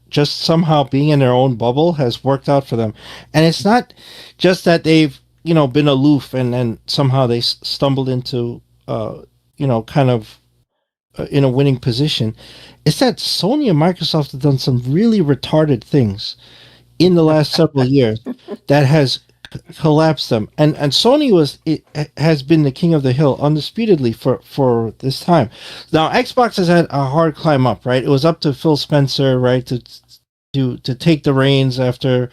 just somehow being in their own bubble has worked out for them. And it's not just that they've, been aloof and somehow they stumbled into, kind of in a winning position. It's that Sony and Microsoft have done some really retarded things in the last several years that has collapsed them. And Sony has been the king of the hill undisputedly for this time. Now Xbox has had a hard climb up, right? It was up to Phil Spencer, right, to take the reins after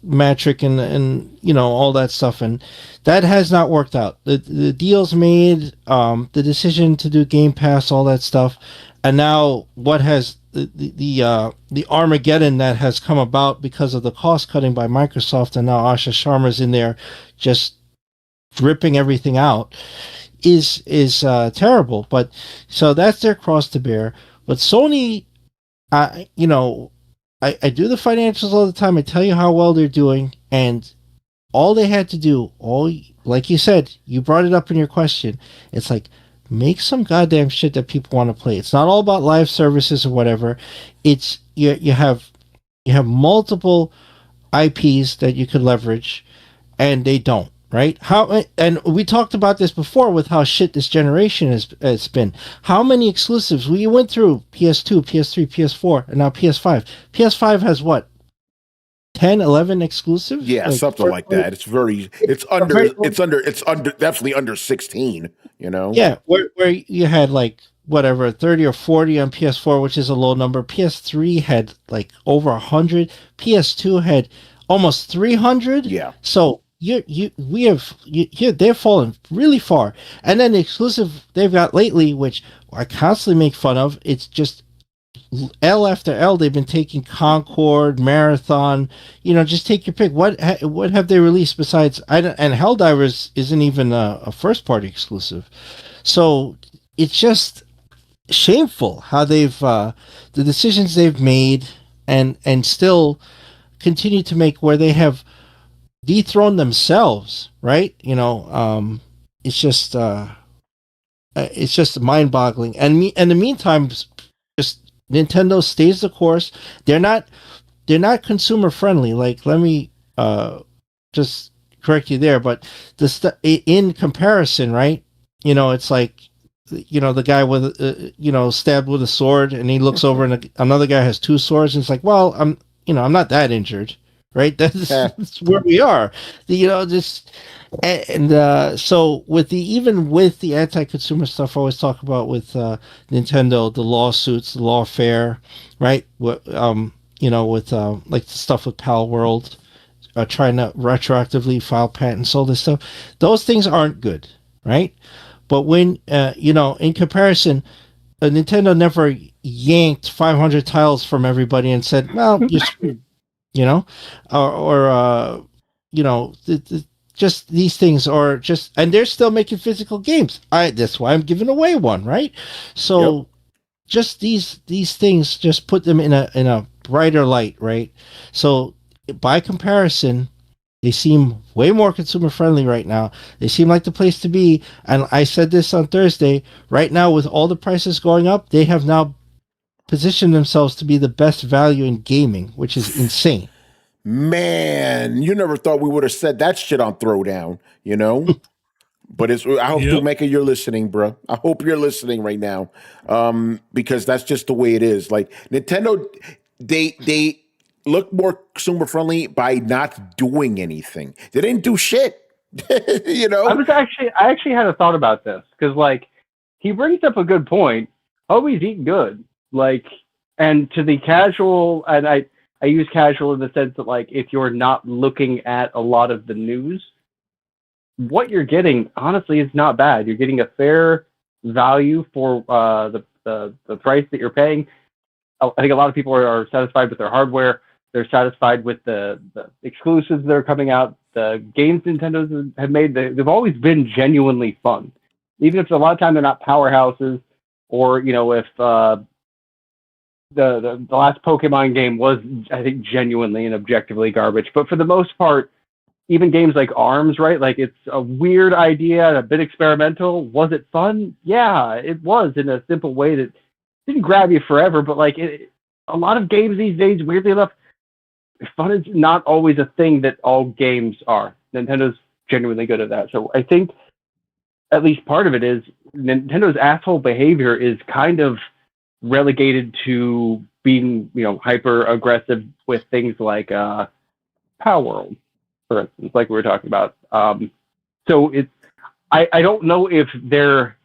Matrick and all that stuff, and that has not worked out. The deals made, the decision to do Game Pass, all that stuff, and now what has the Armageddon that has come about because of the cost cutting by Microsoft, and now Asha Sharma's in there just ripping everything out is terrible. But so that's their cross to bear. But Sony, I do the financials all the time. I tell you how well they're doing, and all they had to do, like you said, you brought it up in your question. It's like, make some goddamn shit that people want to play. It's not all about live services or whatever. It's you have multiple IPs that you could leverage, and they don't. Right? And we talked about this before with how shit this generation has been. How many exclusives? We went through PS2, PS3, PS4, and now PS5. PS5 has what? 10, 11 exclusives? Yeah, like, something like that. It's definitely under 16, Yeah, where you had like whatever 30 or 40 on PS4, which is a low number. PS3 had like over 100. PS2 had almost 300. Yeah. So they've fallen really far. And then the exclusive they've got lately, which I constantly make fun of, it's just L after L. They've been taking Concord, Marathon, just take your pick. What have they released besides, and Helldivers isn't even a first party exclusive. So it's just shameful how they've the decisions they've made and still continue to make, where they have dethrone themselves, right? It's just mind-boggling. And in the meantime, just Nintendo stays the course. They're not consumer friendly. Like, let me just correct you there, but in comparison, right? It's like, the guy with stabbed with a sword, and he looks over and another guy has two swords, and it's like, well, I'm not that injured. Right, that's where we are. So with the anti-consumer stuff I always talk about with Nintendo, the lawsuits, the lawfare, right? With like the stuff with Pal World, trying to retroactively file patents, all this stuff. Those things aren't good, right? But when in comparison, Nintendo never yanked 500 titles from everybody and said, "Well, you're screwed." Just these things, and they're still making physical games. That's why I'm giving away one, right? So, yep. Just these things just put them in a brighter light, right? So, by comparison, they seem way more consumer friendly right now. They seem like the place to be. And I said this on Thursday. Right now, with all the prices going up, they have now position themselves to be the best value in gaming, which is insane. Man, you never thought we would have said that shit on Throwdown, But I hope Maker, you're listening, bro. I hope you're listening right now, because that's just the way it is. Like Nintendo, they look more consumer friendly by not doing anything. They didn't do shit. You know, I actually had a thought about this because like he brings up a good point. Always eat good, like, and to the casual, and I use casual in the sense that like if you're not looking at a lot of the news, what you're getting honestly is not bad. You're getting a fair value for the price that you're paying. I think a lot of people are satisfied with their hardware. They're satisfied with the exclusives that are coming out. The games Nintendo have made, they've always been genuinely fun. Even if a lot of time they're not powerhouses, or, you know, if the last Pokemon game was, I think, genuinely and objectively garbage. But for the most part, even games like ARMS, right? Like, it's a weird idea and a bit experimental. Was it fun? Yeah, it was, in a simple way that didn't grab you forever. But like, a lot of games these days, weirdly enough, fun is not always a thing that all games are. Nintendo's genuinely good at that. So I think at least part of it is Nintendo's asshole behavior is kind of relegated to being, you know, hyper aggressive with things like Power World, for instance, like we were talking about. So it's, I don't know if their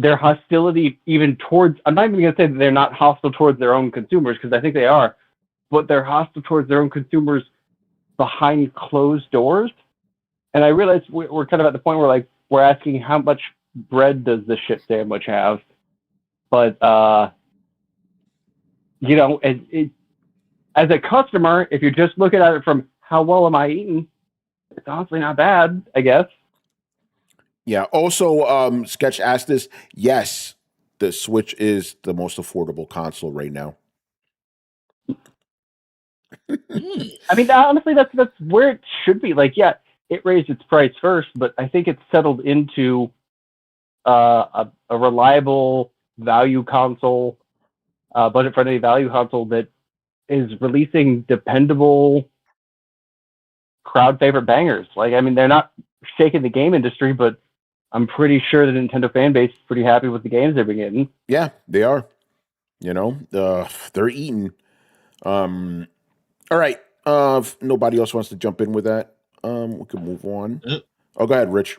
hostility even towards, I'm not even going to say that they're not hostile towards their own consumers, because I think they are, but they're hostile towards their own consumers behind closed doors. And I realize we're kind of at the point where, like, we're asking how much bread does this shit sandwich have? But, you know, as a customer, if you're just looking at it from how well am I eating, it's honestly not bad, I guess. Yeah. Also, Sketch asked this. Yes, the Switch is the most affordable console right now. I mean, honestly, that's where it should be. Like, yeah, it raised its price first, but I think it's settled into a reliable value console, budget-friendly value console that is releasing dependable crowd favorite bangers. Like, I mean, they're not shaking the game industry, but I'm pretty sure the Nintendo fan base is pretty happy with the games they've been getting. Yeah, they are. You know, they're eating. All right. If nobody else wants to jump in with that, we can move on. Oh, go ahead, Rich.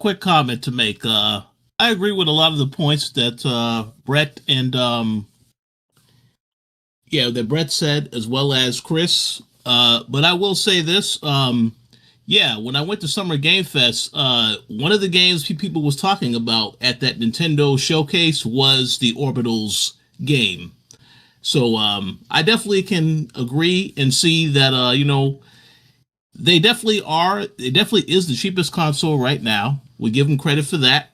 Quick comment to make. I agree with a lot of the points that Brett and that Brett said, as well as Chris. But I will say this. When I went to Summer Game Fest, one of the games people was talking about at that Nintendo showcase was the Orbitals game. So I definitely can agree and see that, you know, they definitely are. It definitely is the cheapest console right now. We give them credit for that.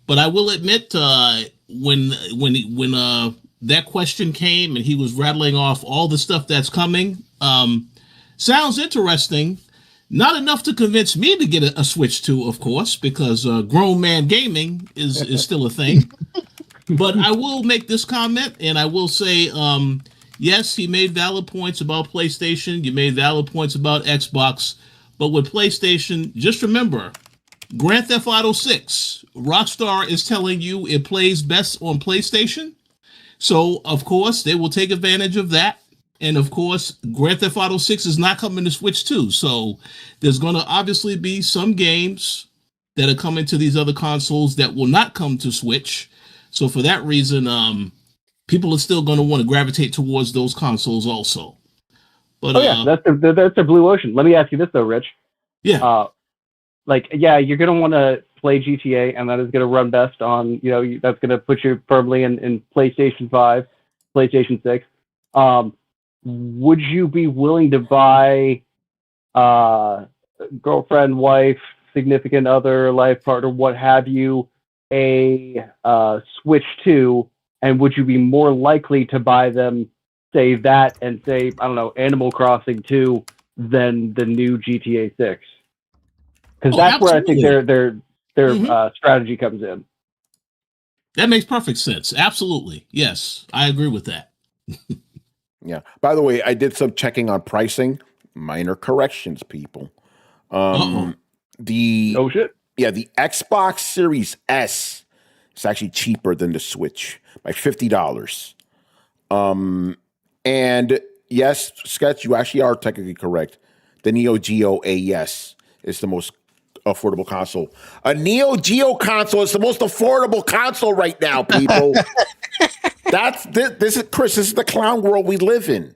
But I will admit, when that question came and he was rattling off all the stuff that's coming, sounds interesting. Not enough to convince me to get a Switch 2, of course, because grown man gaming is still a thing. But I will make this comment, and I will say, yes, he made valid points about PlayStation. You made valid points about Xbox. But with PlayStation, just remember, Grand Theft Auto 6, Rockstar is telling you it plays best on PlayStation. So, of course, they will take advantage of that. And, of course, Grand Theft Auto 6 is not coming to Switch 2. So there's going to obviously be some games that are coming to these other consoles that will not come to Switch. So for that reason, people are still going to want to gravitate towards those consoles also. But that's the blue ocean. Let me ask you this though, Rich. Yeah. You're going to want to play GTA, and that is going to run best on, you know, that's going to put you firmly in PlayStation 5, PlayStation 6. Would you be willing to buy girlfriend, wife, significant other, life partner, what have you, a Switch 2, and would you be more likely to buy them, say that, and say, I don't know, Animal Crossing 2 than the new GTA 6? Because that's absolutely. where I think their strategy comes in. That makes perfect sense. Absolutely. Yes, I agree with that. Yeah. By the way, I did some checking on pricing. Minor corrections, people. Oh shit. Yeah, the Xbox Series S is actually cheaper than the Switch by $50. And yes, Sketch, you actually are technically correct. The Neo Geo AES is the most affordable console. A Neo Geo console is the most affordable console right now, people. This is Chris. This is the clown world we live in.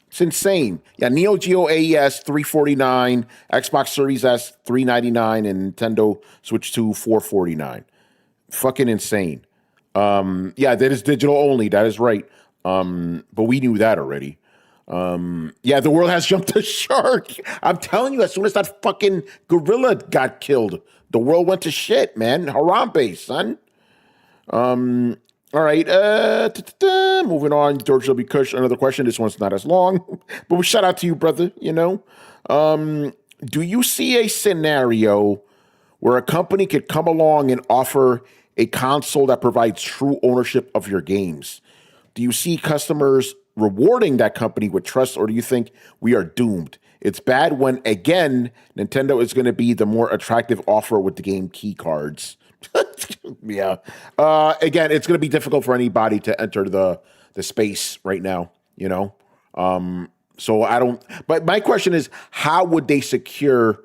It's insane. Yeah, Neo Geo AES $349, Xbox Series S $399, and Nintendo Switch 2 $449. Fucking insane. Yeah, that is digital only. That is right. But we knew that already. Yeah, the world has jumped the shark. I'm telling you, as soon as that fucking gorilla got killed, the world went to shit, man. Harambe, son. All right. Moving on. George W. Kush, another question. This one's not as long, but we shout out to you, brother. You know, do you see a scenario where a company could come along and offer a console that provides true ownership of your games? Do you see customers rewarding that company with trust, or do you think we are doomed? It's bad when, again, Nintendo is going to be the more attractive offer with the game key cards. Yeah. Again, it's going to be difficult for anybody to enter the space right now, you know? So I don't, but my question is, how would they secure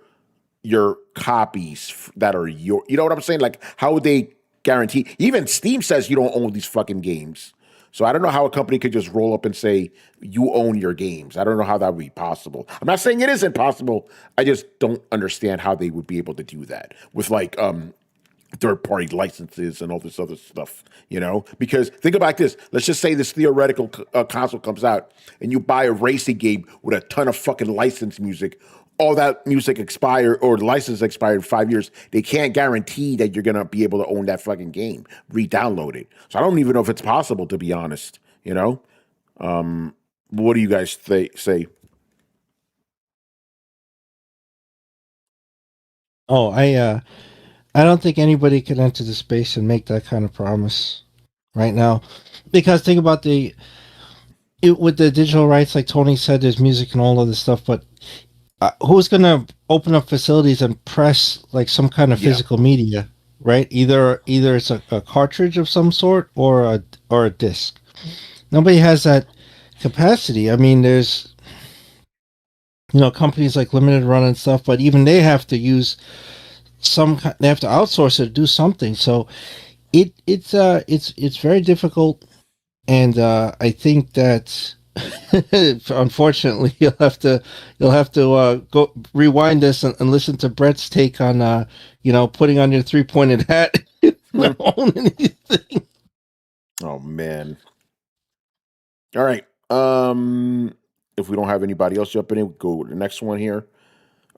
your copies that are you know what I'm saying? Like, how would they guarantee? Even Steam says you don't own these fucking games. So I don't know how a company could just roll up and say you own your games. I don't know how that would be possible. I'm not saying it isn't possible. I just don't understand how they would be able to do that with like third-party licenses and all this other stuff, you know? Because think about this. Let's just say this theoretical console comes out and you buy a racing game with a ton of fucking licensed music. All that music expired or the license expired in 5 years. They can't guarantee that you're going to be able to own that fucking game, re-download it. So I don't even know if it's possible, to be honest, you know? What do you guys say? Oh, I don't think anybody can enter the space and make that kind of promise right now, because think about with the digital rights, like Tony said, there's music and all of this stuff, but who's going to open up facilities and press like some kind of physical media, right? Either it's a cartridge of some sort or a disc. Nobody has that capacity. I mean, there's companies like Limited Run and stuff, but even they have to use they have to outsource it to do something. So it's very difficult, and I think that unfortunately you'll have to go rewind this and listen to Brett's take on putting on your 3-pointed hat. Don't own anything. Oh man. All right. If we don't have anybody else jumping in, we'll go to the next one here.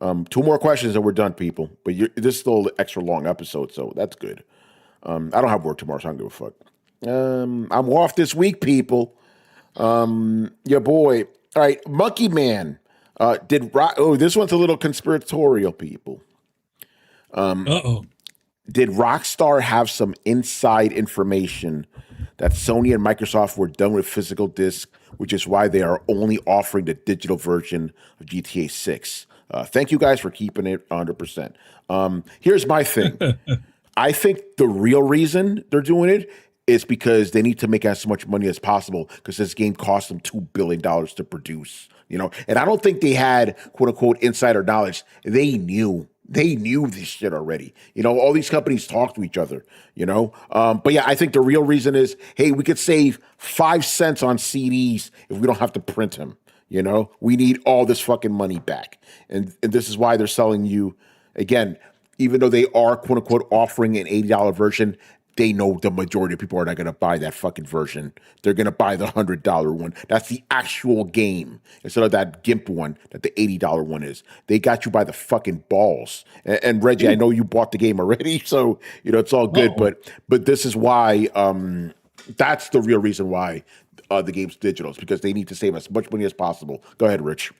2 more questions and we're done, people. But this is still an extra long episode, so that's good. I don't have work tomorrow, so I don't give a fuck. I'm off this week, people. Your boy. All right, Monkey Man. This one's a little conspiratorial, people. Did Rockstar have some inside information that Sony and Microsoft were done with physical discs, which is why they are only offering the digital version of GTA 6? Thank you guys for keeping it 100%. Here's my thing. I think the real reason they're doing it is because they need to make as much money as possible, because this game cost them $2 billion to produce, and I don't think they had quote unquote insider knowledge. They knew this shit already. All these companies talk to each other, but yeah, I think the real reason is, hey, we could save 5 cents on CDs if we don't have to print them. We need all this fucking money back. And this is why they're selling you, again, even though they are quote unquote offering an $80 version, they know the majority of people are not going to buy that fucking version. They're going to buy the $100 one. That's the actual game instead of that GIMP one that the $80 one is. They got you by the fucking balls. And Reggie, I know you bought the game already, so it's all good. But this is why that's the real reason why the game's digital, is because they need to save as much money as possible. Go ahead, Rich.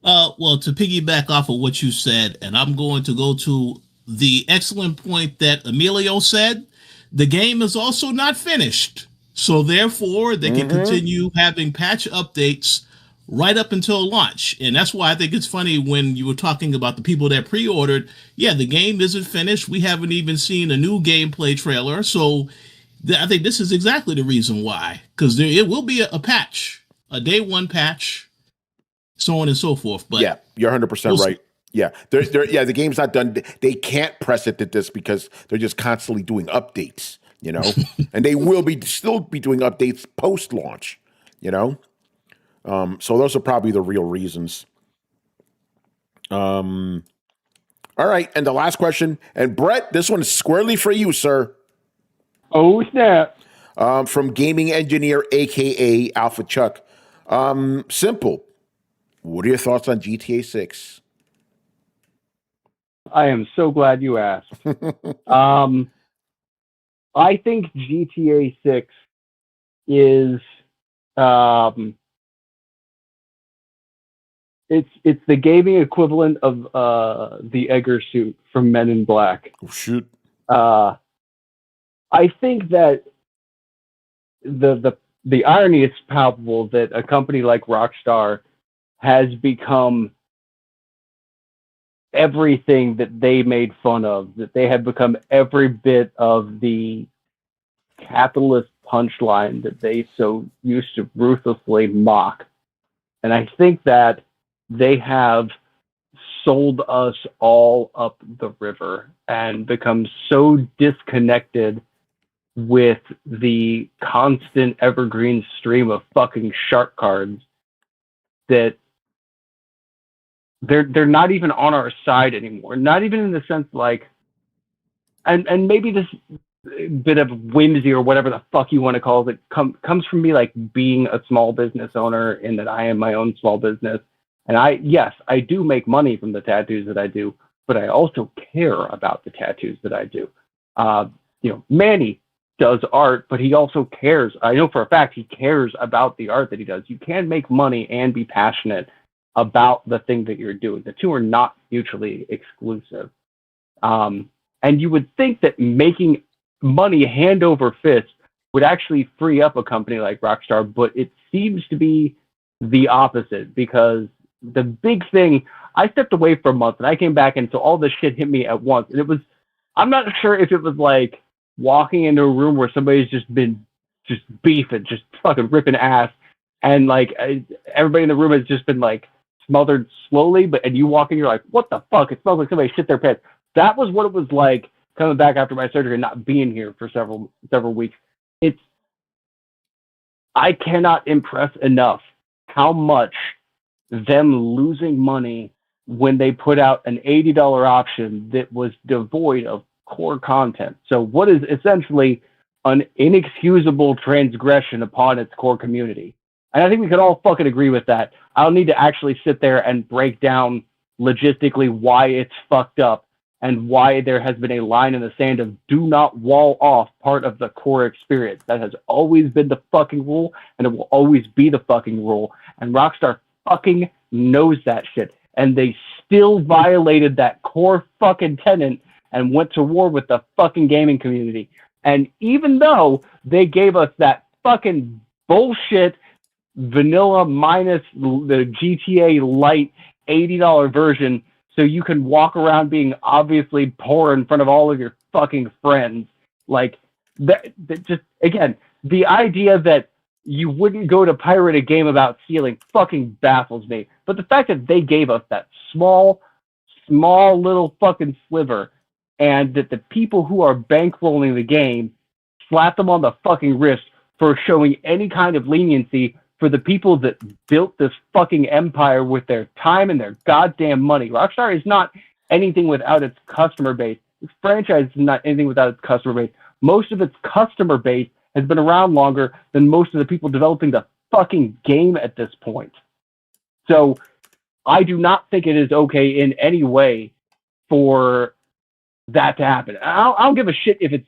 Well, to piggyback off of what you said, and I'm going to go to the excellent point that Emilio said, the game is also not finished. So therefore, they can continue having patch updates right up until launch. And that's why I think it's funny when you were talking about the people that pre-ordered. Yeah, the game isn't finished. We haven't even seen a new gameplay trailer. So I think this is exactly the reason why, because it will be a patch, a day one patch, so on and so forth. But yeah, you're 100% right. Yeah, the game's not done. They can't press it to this because they're just constantly doing updates, you know, and they will still be doing updates post launch, you know. So those are probably the real reasons. All right, and the last question, and Brett, this one is squarely for you, sir. Oh snap! From gaming engineer, aka Alpha Chuck. Simple. What are your thoughts on GTA 6? I am so glad you asked. I think GTA 6 is it's the gaming equivalent of the Edgar suit from Men in Black. Oh shoot. I think that the irony is palpable that a company like Rockstar has become everything that they made fun of, that they have become every bit of the capitalist punchline that they so used to ruthlessly mock. And I think that they have sold us all up the river and become so disconnected with the constant evergreen stream of fucking shark cards that they're not even on our side anymore. Not even in the sense like, and maybe this bit of whimsy or whatever the fuck you want to call it comes from me like being a small business owner in that I am my own small business. And I do make money from the tattoos that I do, but I also care about the tattoos that I do. Manny does art, but he also cares. I know for a fact he cares about the art that he does. You can make money and be passionate about the thing that you're doing. The two are not mutually exclusive. And you would think that making money hand over fist would actually free up a company like Rockstar, but it seems to be the opposite, because the big thing, I stepped away for a month and I came back, and so all this shit hit me at once. And I'm not sure if it was like walking into a room where somebody's just been beefing, just fucking ripping ass, and like everybody in the room has just been like smothered slowly, and you walk in, you're like, what the fuck? It smells like somebody shit their pants. That was what it was like coming back after my surgery and not being here for several weeks. I cannot impress enough how much them losing money when they put out an $80 option that was devoid of core content. So what is essentially an inexcusable transgression upon its core community. And I think we could all fucking agree with that. I don't need to actually sit there and break down logistically why it's fucked up and why there has been a line in the sand of do not wall off part of the core experience. That has always been the fucking rule, and it will always be the fucking rule. And Rockstar fucking knows that shit. And they still violated that core fucking tenet and went to war with the fucking gaming community. And even though they gave us that fucking bullshit vanilla minus the GTA Lite $80 version, so you can walk around being obviously poor in front of all of your fucking friends. Like, that just, again, the idea that you wouldn't go to pirate a game about stealing fucking baffles me. But the fact that they gave us that small little fucking sliver, and that the people who are bankrolling the game slap them on the fucking wrist for showing any kind of leniency for the people that built this fucking empire with their time and their goddamn money. Rockstar is not anything without its customer base. This franchise is not anything without its customer base. Most of its customer base has been around longer than most of the people developing the fucking game at this point. So I do not think it is okay in any way for that to happen. I don't give a shit if it's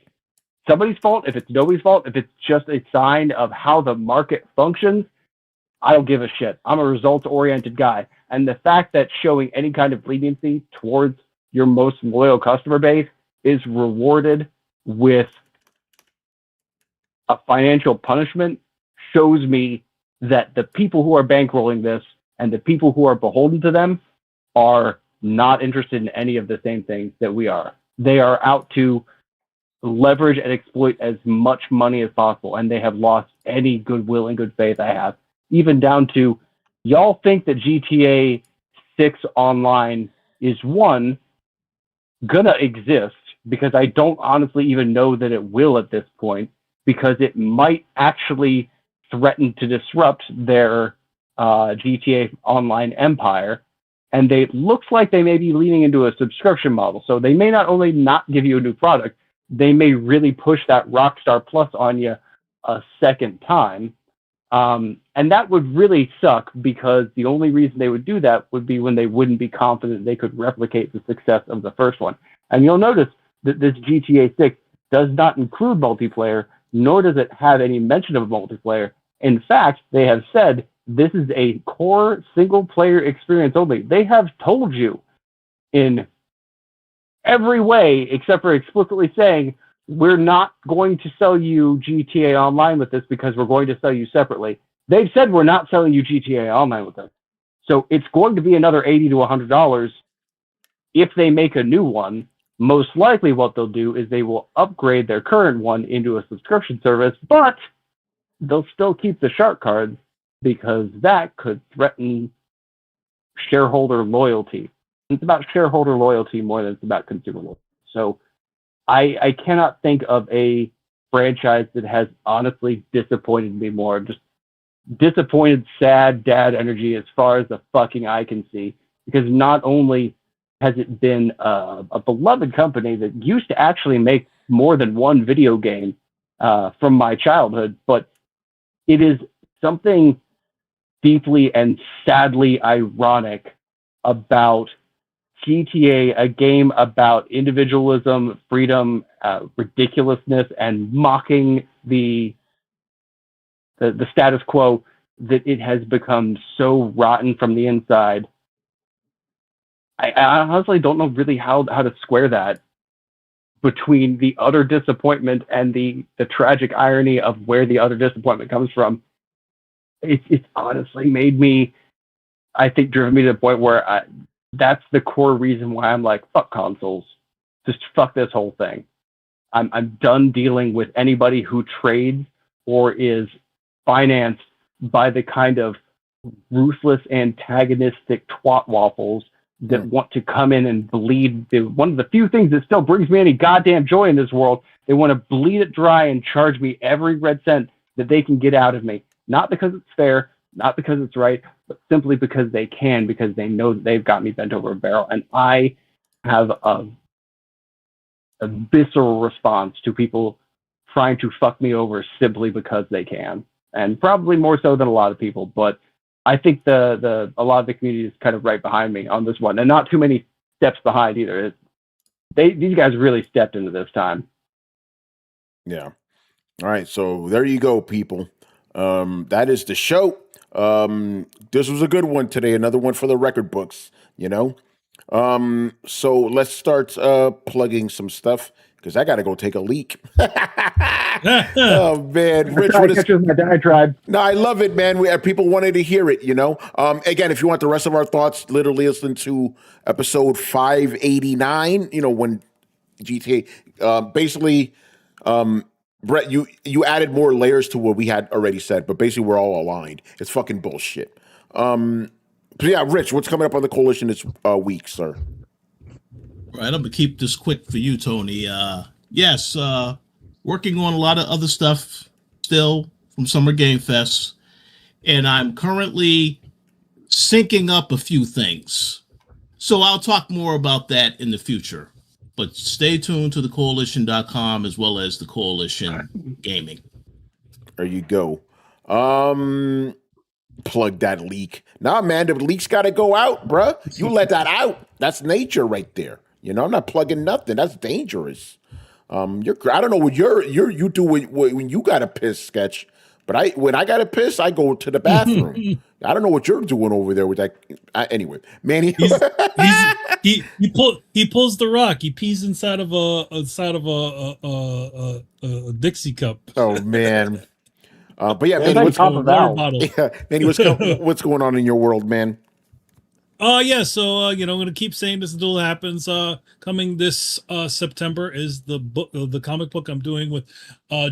somebody's fault, if it's nobody's fault, if it's just a sign of how the market functions. I don't give a shit. I'm a results-oriented guy. And the fact that showing any kind of leniency towards your most loyal customer base is rewarded with a financial punishment shows me that the people who are bankrolling this and the people who are beholden to them are not interested in any of the same things that we are. They are out to leverage and exploit as much money as possible, and they have lost any goodwill and good faith I have, even down to y'all think that GTA 6 Online is gonna exist, because I don't honestly even know that it will at this point, because it might actually threaten to disrupt their GTA Online empire. And they looks like they may be leaning into a subscription model. So they may not only not give you a new product, they may really push that Rockstar Plus on you a second time. And that would really suck, because the only reason they would do that would be when they wouldn't be confident they could replicate the success of the first one. And you'll notice that this GTA 6 does not include multiplayer, nor does it have any mention of multiplayer. In fact, they have said this is a core single-player experience only. They have told you in every way, except for explicitly saying, we're not going to sell you GTA Online with this because we're going to sell you separately. They've said we're not selling you GTA Online with this. So it's going to be another $80 to $100 if they make a new one. Most likely what they'll do is they will upgrade their current one into a subscription service, but they'll still keep the shark cards, because that could threaten shareholder loyalty. It's about shareholder loyalty more than it's about consumer loyalty. So I cannot think of a franchise that has honestly disappointed me more. Just disappointed, sad dad energy as far as the fucking eye can see. Because not only has it been a beloved company that used to actually make more than one video game from my childhood, but it is something deeply and sadly ironic about GTA, a game about individualism, freedom, ridiculousness, and mocking the status quo, that it has become so rotten from the inside. I honestly don't know really how to square that between the utter disappointment and the tragic irony of where the utter disappointment comes from. It's honestly made me, I think, driven me to the point where that's the core reason why I'm like, fuck consoles. Just fuck this whole thing. I'm done dealing with anybody who trades or is financed by the kind of ruthless, antagonistic twat waffles that want to come in and bleed one of the few things that still brings me any goddamn joy in this world. They want to bleed it dry and charge me every red cent that they can get out of me. Not because it's fair, not because it's right, but simply because they can, because they know that they've got me bent over a barrel. And I have a visceral response to people trying to fuck me over simply because they can. And probably more so than a lot of people, but I think a lot of the community is kind of right behind me on this one, and not too many steps behind either. These guys really stepped into this time. Yeah. All right. So there you go, people. That is the show. This was a good one today. Another one for the record books, you know? So let's start plugging some stuff, because I got to go take a leak. Oh, man. Rich, what is... my diatribe. No, I love it, man. People wanted to hear it, you know? Again, if you want the rest of our thoughts, literally listen to episode 589, you know, when GTA, basically, Brett, you added more layers to what we had already said, but basically we're all aligned. It's fucking bullshit. So yeah, Rich, what's coming up on the Coalition this week, sir? All right, I'm gonna keep this quick for you, Tony. Yes, working on a lot of other stuff still from Summer Game Fest, and I'm currently syncing up a few things. So I'll talk more about that in the future. But stay tuned to thecoalition.com as well as the Coalition Gaming. There you go. Plug that leak. Nah, man, the leak's got to go out, bruh. You let that out. That's nature right there. You know, I'm not plugging nothing. That's dangerous. I don't know what you do when you got to piss, Sketch. But when I got to piss, I go to the bathroom. I don't know what you're doing over there with that. Anyway, Manny. He pulls the rock. He pees inside of a Dixie cup. Oh man. But yeah, Manny, what's going on in your world, man? Yeah, so I'm gonna keep saying this until it happens. Coming this September is the book, the comic book I'm doing with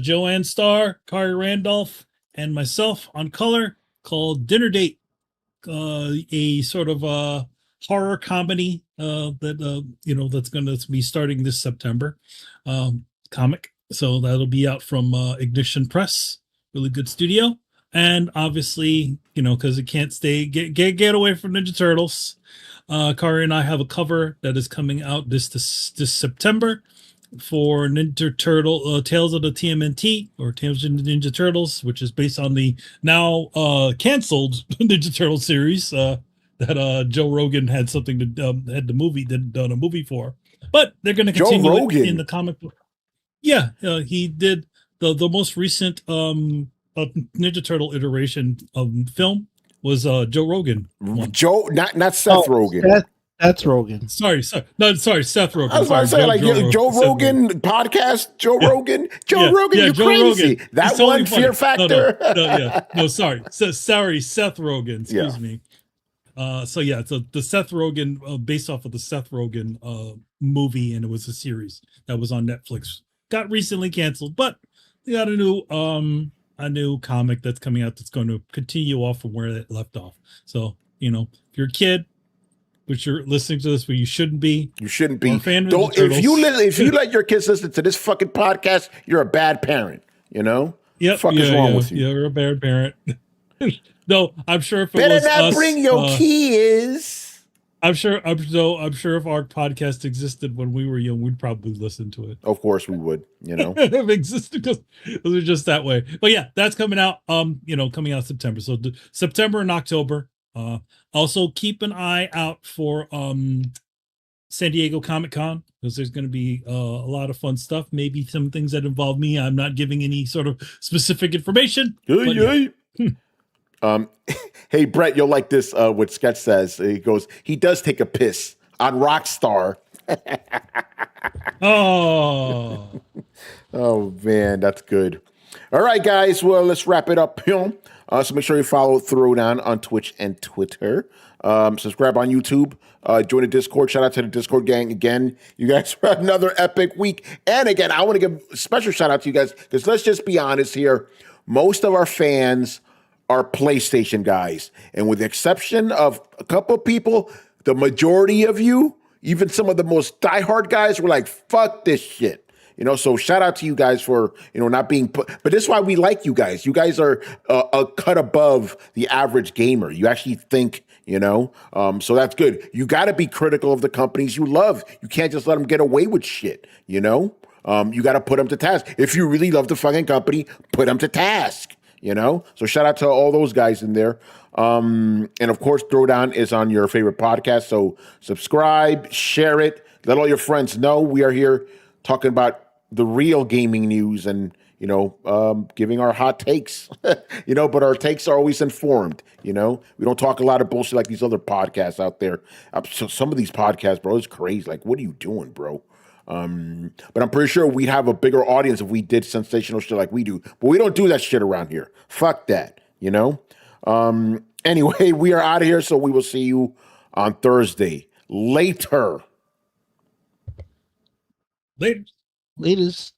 Joanne Starr, Kari Randolph, and myself on color, called Dinner Date. A sort of horror comedy that that's going to be starting this September. Comic, so that'll be out from Ignition Press, really good studio, and obviously because it can't get away from Ninja Turtles. Kari and I have a cover that is coming out this September for Ninja Turtle Tales of the TMNT, or Tales of the Ninja Turtles, which is based on the now canceled Ninja Turtle series that Joe Rogan had something to had the movie done a movie for, but they're going to continue it in the comic book. Yeah, he did the most recent Ninja Turtle iteration of film was Joe Rogan one. Joe, not Seth Rogen. That's Rogan. Sorry, Seth Rogen. I was about to say, Joe Rogan podcast. Joe Rogan. Joe Rogan, you're Joe crazy. Rogan. That one, Fear Factor. Sorry, Seth Rogen. Excuse me. So the Seth Rogen, based off of the Seth Rogen movie, and it was a series that was on Netflix. Got recently canceled, but they got a new comic that's coming out that's going to continue off from where it left off. So if you're a kid, but you're listening to this, but you shouldn't be. You shouldn't be. Don't, if you let your kids listen to this fucking podcast, you're a bad parent. Yep. Fuck is wrong with you? You're a bad parent. No, I'm sure if it better was not us, bring your kids. I'm sure if our podcast existed when we were young, we'd probably listen to it. Of course we would. If it existed, because it was just that way. But yeah, that's coming out. Coming out September. So September and October. Also keep an eye out for San Diego Comic-Con, because there's going to be a lot of fun stuff. Maybe some things that involve me. I'm not giving any sort of specific information. Hey Brett, you'll like this. What Sketch says. He goes, he does take a piss on Rockstar. Oh man, that's good. All right, guys. Well, let's wrap it up. So make sure you follow Throwdown on Twitch and Twitter. Subscribe on YouTube. Join the Discord. Shout out to the Discord gang again. You guys had another epic week. And again, I want to give a special shout out to you guys, because let's just be honest here. Most of our fans are PlayStation guys. And with the exception of a couple of people, the majority of you, even some of the most diehard guys, were like, fuck this shit. So shout out to you guys for, not being put, but this is why we like you guys. You guys are a cut above the average gamer. You actually think, so that's good. You got to be critical of the companies you love. You can't just let them get away with shit, You got to put them to task. If you really love the fucking company, put them to task, So shout out to all those guys in there. And of course, Throwdown is on your favorite podcast. So subscribe, share it, let all your friends know we are here talking about the real gaming news and, giving our hot takes, but our takes are always informed, we don't talk a lot of bullshit like these other podcasts out there. So some of these podcasts, bro, is crazy. Like, what are you doing, bro? But I'm pretty sure we'd have a bigger audience if we did sensational shit like we do, but we don't do that shit around here. Fuck that, Anyway, we are out of here. So we will see you on Thursday. Later. Latest.